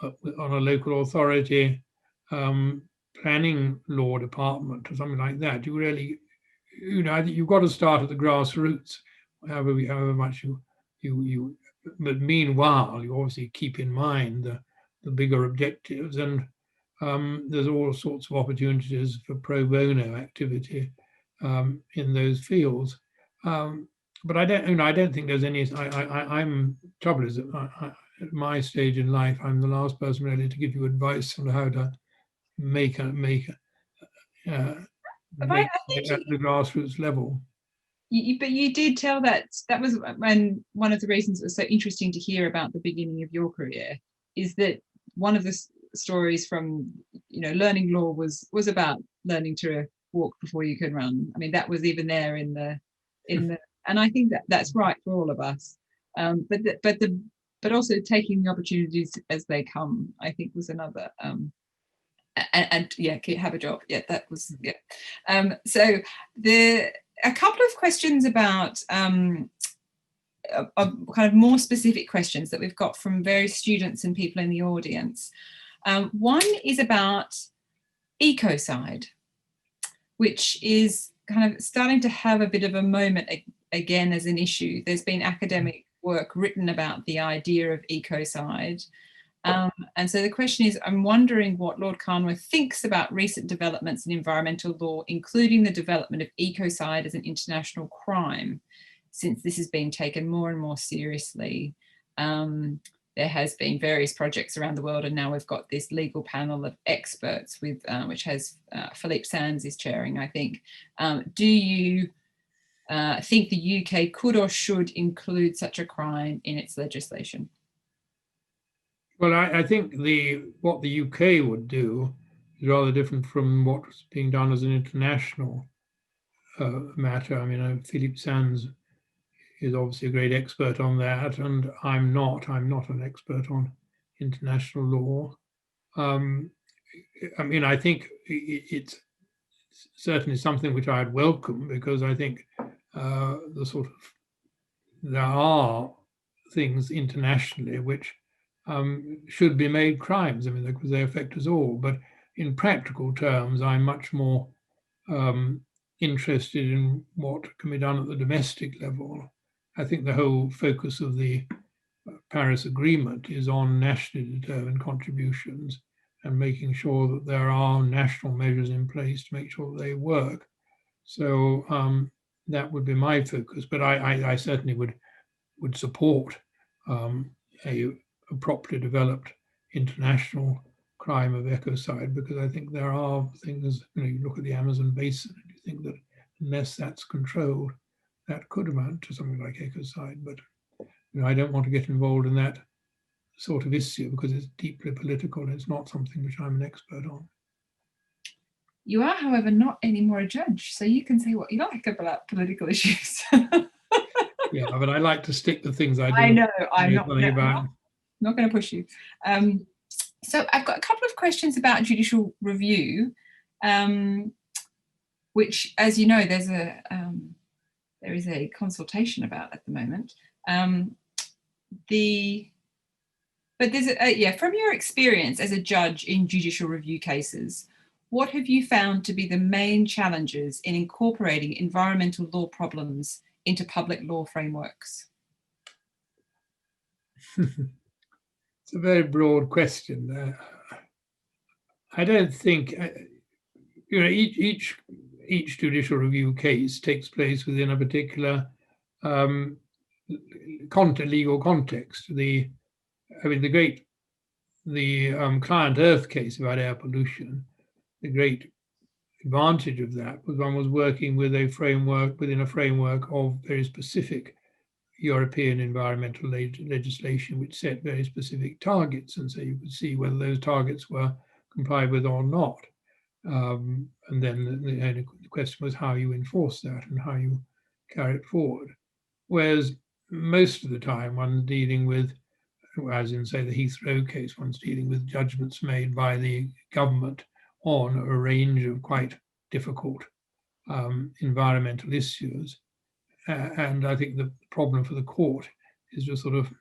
on a local authority planning law department or something like that, you really, I think you've got to start at the grassroots, however much you but meanwhile, you obviously keep in mind the bigger objectives, and there's all sorts of opportunities for pro bono activity in those fields. But I don't think there's any. I'm trouble is that at my stage in life, I'm the last person really to give you advice on how to make at the grassroots level. But you did tell that was when one of the reasons it was so interesting to hear about the beginning of your career is that one of the stories from learning law was about learning to walk before you can run. I mean, that was even there in the and I think that's right for all of us. But also taking the opportunities as they come, I think, was another. And have a job. Yeah, that was so a couple of questions about kind of more specific questions that we've got from various students and people in the audience. One is about ecocide, which is kind of starting to have a bit of a moment again as an issue. There's been academic work written about the idea of ecocide. And so the question is, I'm wondering what Lord Carnwath thinks about recent developments in environmental law, including the development of ecocide as an international crime, since this is being taken more and more seriously. there has been various projects around the world, and now we've got this legal panel of experts with which has Philippe Sands is chairing, I think. Do you think the UK could or should include such a crime in its legislation? Well, I think what the UK would do is rather different from what's being done as an international matter. I mean, Philippe Sands is obviously a great expert on that, and I'm not an expert on international law. I mean, I think it's certainly something which I'd welcome, because I think there are things internationally which should be made crimes. I mean, because they affect us all. But in practical terms, I'm much more interested in what can be done at the domestic level. I think the whole focus of the Paris Agreement is on nationally determined contributions and making sure that there are national measures in place to make sure that they work. So that would be my focus. But I certainly would support a properly developed international crime of ecocide, because I think there are things, you look at the Amazon basin and you think that unless that's controlled, that could amount to something like ecocide. But I don't want to get involved in that sort of issue because it's deeply political and it's not something which I'm an expert on. You are, however, not anymore a judge, so you can say what you like about political issues. Yeah, but I like to stick to things I do. I know, I'm not going to push you. So I've got a couple of questions about judicial review, which, as you know, there is a consultation about at the moment. From your experience as a judge in judicial review cases, what have you found to be the main challenges in incorporating environmental law problems into public law frameworks? It's a very broad question. I don't think, each judicial review case takes place within a particular legal context. The Client Earth case about air pollution, the great advantage of that was one was working with within a framework of very specific European environmental legislation, which set very specific targets, and so you could see whether those targets were complied with or not. And then the question was how you enforce that and how you carry it forward. Whereas most of the time, one dealing with, as in, say, the Heathrow case, one's dealing with judgments made by the government on a range of quite difficult environmental issues. And I think the problem for the court is just sort of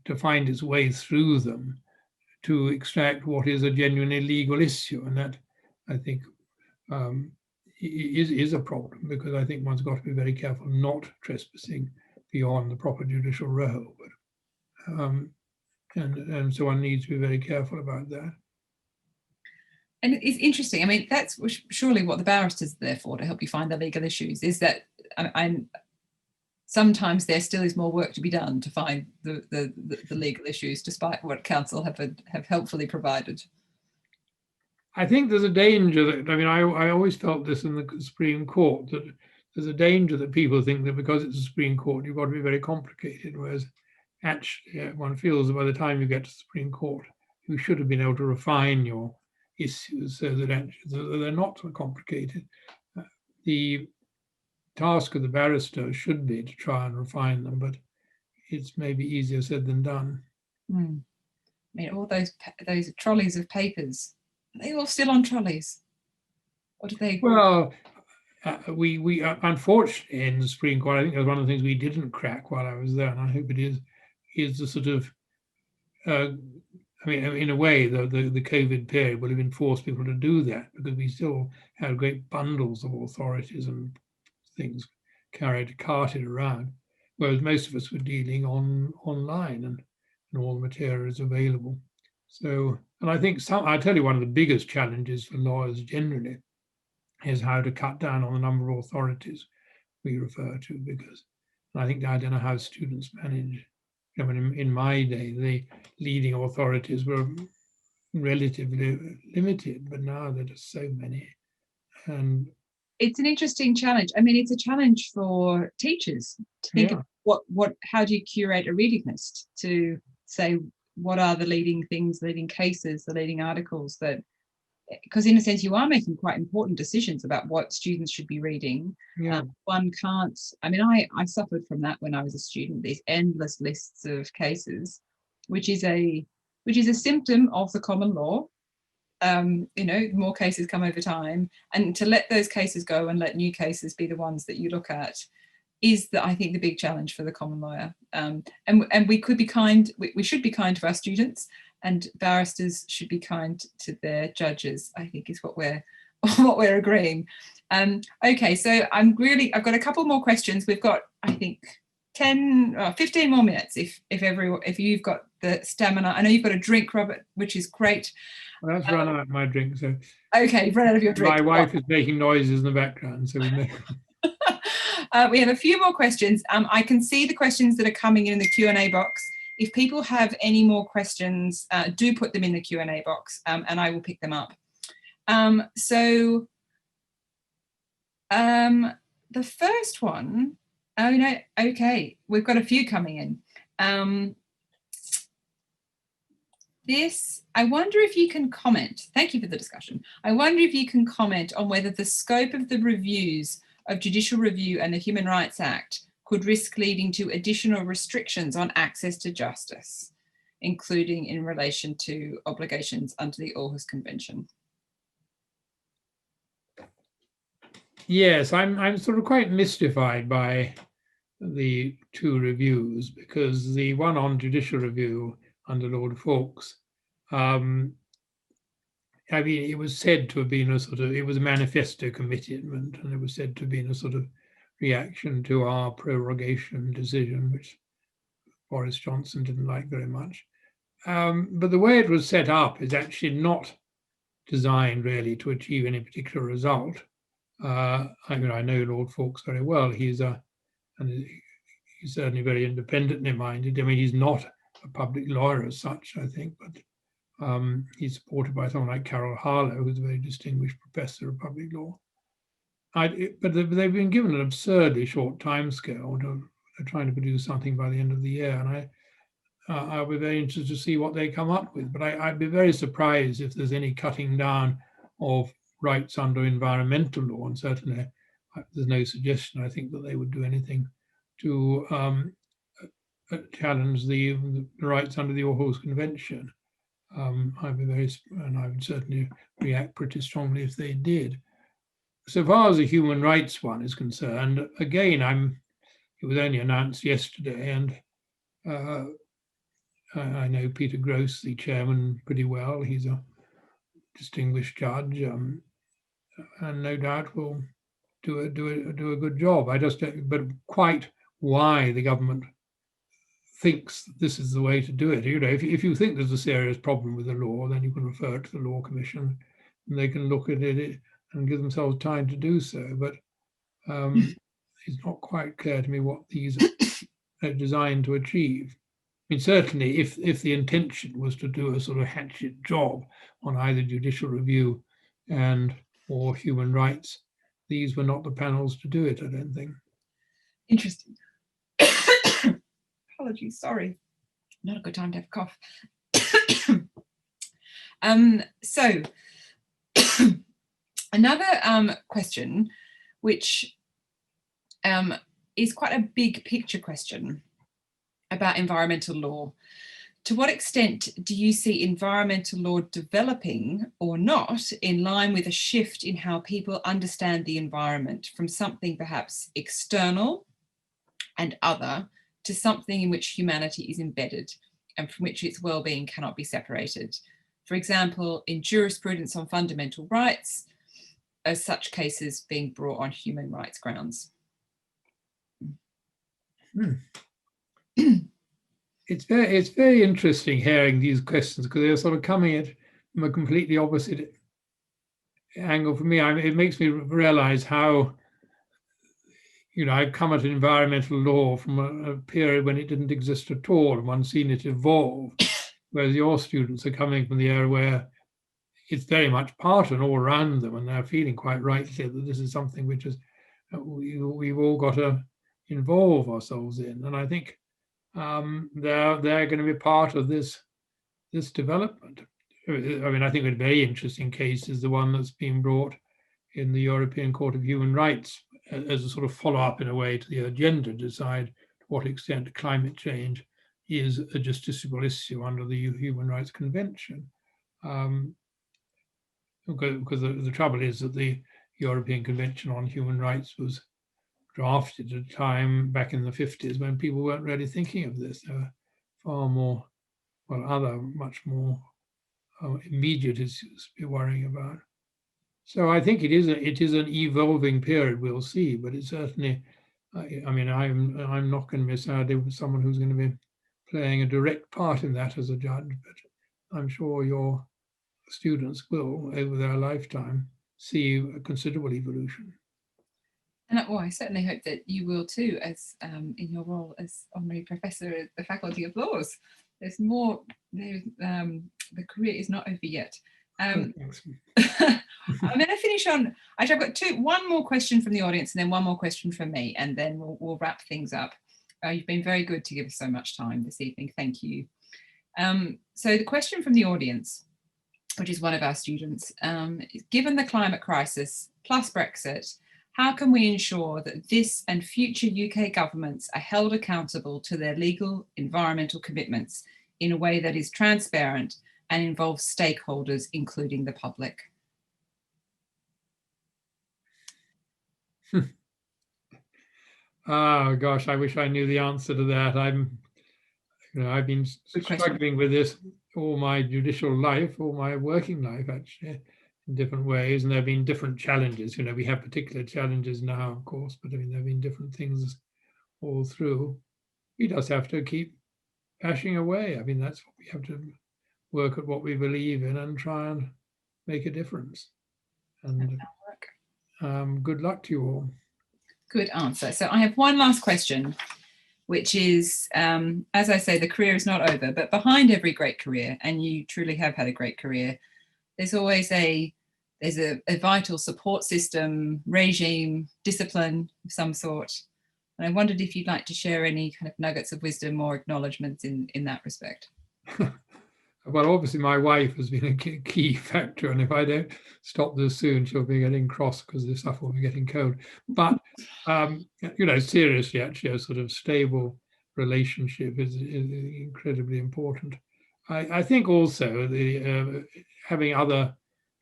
to find its way through them to extract what is a genuinely legal issue. And that, I think, is a problem, because I think one's got to be very careful not trespassing beyond the proper judicial role. But, and so one needs to be very careful about that. And it's interesting. I mean, that's surely what the barristers are there for, to help you find the legal issues, is that sometimes there still is more work to be done to find the legal issues, despite what counsel have helpfully provided. I think there's a danger that, I always felt this in the Supreme Court, that there's a danger that people think that because it's a Supreme Court, you've got to be very complicated, whereas actually one feels that by the time you get to the Supreme Court, you should have been able to refine your issues so that they're not so complicated. The task of the barrister should be to try and refine them, but it's maybe easier said than done. I mean, all those trolleys of papers, are they all still on trolleys? Or do they? Well, we unfortunately in the Supreme Court, I think that's one of the things we didn't crack while I was there, and I hope it is the sort of in a way, the COVID period would have enforced people to do that, because we still had great bundles of authorities and things carted around, whereas most of us were dealing online and all the material is available. So, and I think I tell you, one of the biggest challenges for lawyers generally is how to cut down on the number of authorities we refer to, because I don't know how students manage I mean, in my day, the leading authorities were relatively limited, but now there are so many. And it's an interesting challenge. I mean, it's a challenge for teachers to think of how do you curate a reading list, to say what are the leading things, leading cases, the leading articles, that, because in a sense you are making quite important decisions about what students should be reading. One can't, I mean, I suffered from that when I was a student, these endless lists of cases, which is a symptom of the common law. You know, more cases come over time, and to let those cases go and let new cases be the ones that you look at is, I think, the big challenge for the common lawyer. And we could be kind, we should be kind to our students, and barristers should be kind to their judges, I think, is what we're agreeing. Okay, so I've got a couple more questions. We've got, I think, 15 more minutes if you've got the stamina. I know you've got a drink, Robert, which is great. Well, that's run out of my drink. So okay, you've run out of your drink. My wife is making noises in the background, so we may. We have a few more questions. I can see the questions that are coming in the Q&A box. If people have any more questions, do put them in the Q&A box, and I will pick them up. The first one, oh no, okay, we've got a few coming in. I wonder if you can comment, thank you for the discussion. I wonder if you can comment on whether the scope of the reviews of judicial review and the Human Rights Act could risk leading to additional restrictions on access to justice, including in relation to obligations under the Aarhus Convention. Yes, I'm sort of quite mystified by the two reviews, because the one on judicial review under Lord Fawkes, I mean, it was said to have been it was a manifesto commitment, and it was said to have been a sort of reaction to our prorogation decision, which Boris Johnson didn't like very much. But the way it was set up is actually not designed really to achieve any particular result. I mean, I know Lord Fawkes very well. He's certainly very independently minded. I mean, he's not a public lawyer as such, I think, but he's supported by someone like Carol Harlow, who's a very distinguished professor of public law. But they've been given an absurdly short timescale. They're trying to produce something by the end of the year, and I'll be very interested to see what they come up with. But I'd be very surprised if there's any cutting down of rights under environmental law, and certainly there's no suggestion, I think, that they would do anything to challenge the rights under the Aarhus Convention. I would certainly react pretty strongly if they did. So far as the human rights one is concerned, again, it was only announced yesterday, and I know Peter Gross, the chairman, pretty well. He's a distinguished judge, and no doubt will do a good job. But quite why the government thinks this is the way to do it. You know, if you think there's a serious problem with the law, then you can refer it to the Law Commission, and they can look at it and give themselves time to do so. But it's not quite clear to me what these are designed to achieve. I mean, certainly, if the intention was to do a sort of hatchet job on either judicial review or human rights, these were not the panels to do it, I don't think. Interesting. Apologies, sorry. Not a good time to have a cough. So, another question, which is quite a big picture question about environmental law. To what extent do you see environmental law developing or not in line with a shift in how people understand the environment from something perhaps external and other to something in which humanity is embedded and from which its well-being cannot be separated? For example, in jurisprudence on fundamental rights, as such cases being brought on human rights grounds. It's very interesting hearing these questions, because they're sort of coming at from a completely opposite angle for me. It makes me realize how, I've come at environmental law from a period when it didn't exist at all, and one's seen it evolve, whereas your students are coming from the era where it's very much part and all around them, and they're feeling quite rightly that this is something which is we've all got to involve ourselves in. And I think they're going to be part of this development. I mean, I think a very interesting case is the one that's been brought in the European Court of Human Rights as a sort of follow-up in a way to the agenda to decide to what extent climate change is a justiciable issue under the Human Rights Convention. Because the trouble is that the European Convention on Human Rights was drafted at a time back in the 50s when people weren't really thinking of this. There were far more, other much more immediate issues to be worrying about. So I think it is an evolving period. We'll see, but it's certainly. I mean, I'm not going to miss out with someone who's going to be playing a direct part in that as a judge, but I'm sure your students will, over their lifetime, see a considerable evolution. And I certainly hope that you will too, as in your role as Honorary Professor at the Faculty of Laws. There's more. The career is not over yet. I'm going to finish on. Actually, I've got one more question from the audience, and then one more question from me, and then we'll wrap things up. You've been very good to give us so much time this evening. Thank you. So the question from the audience, which is one of our students, given the climate crisis plus Brexit, how can we ensure that this and future UK governments are held accountable to their legal environmental commitments in a way that is transparent and involves stakeholders, including the public? Oh gosh, I wish I knew the answer to that. I've been struggling with this all my judicial life, all my working life, actually, in different ways, and there have been different challenges. We have particular challenges now, of course, but I mean, there have been different things all through. We just have to keep bashing away. I mean, that's what we have to work at, what we believe in, and try and make a difference. And good luck to you all. Good answer. So I have one last question, which is, as I say, the career is not over, but behind every great career, and you truly have had a great career, there's always a vital support system, regime, discipline of some sort. And I wondered if you'd like to share any kind of nuggets of wisdom or acknowledgements in that respect. Well, obviously my wife has been a key factor, and if I don't stop this soon, she'll be getting cross because the stuff will be getting cold. But seriously, actually, a sort of stable relationship is incredibly important. I think also the having other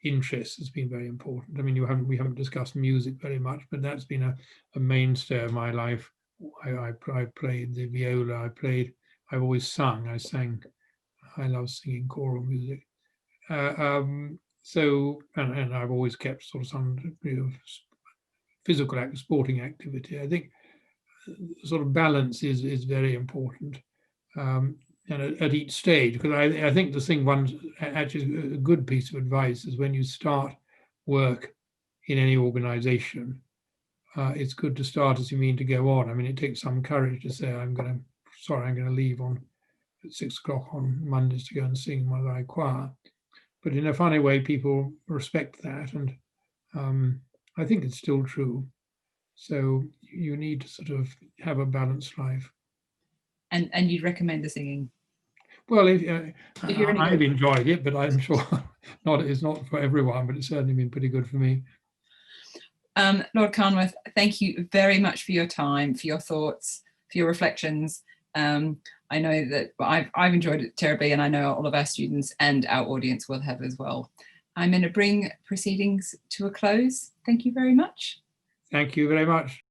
interests has been very important. I mean, we haven't discussed music very much, but that's been a mainstay of my life. I played the viola. I've always sung. I sang. I love singing choral music. So I've always kept sort of some degree of physical sporting activity. I think sort of balance is very important, and at each stage, because I think the thing actually a good piece of advice is when you start work in any organization, it's good to start as you mean to go on. I mean, it takes some courage to say, I'm going to leave at 6 o'clock on Mondays to go and sing my thy choir. But in a funny way, people respect that, and I think it's still true. So you need to sort of have a balanced life. And you'd recommend the singing? Well, I've enjoyed it, but I'm sure it's not for everyone, but it's certainly been pretty good for me. Lord Carnwath, thank you very much for your time, for your thoughts, for your reflections. I know that I've enjoyed it terribly, and I know all of our students and our audience will have as well. I'm going to bring proceedings to a close. Thank you very much. Thank you very much.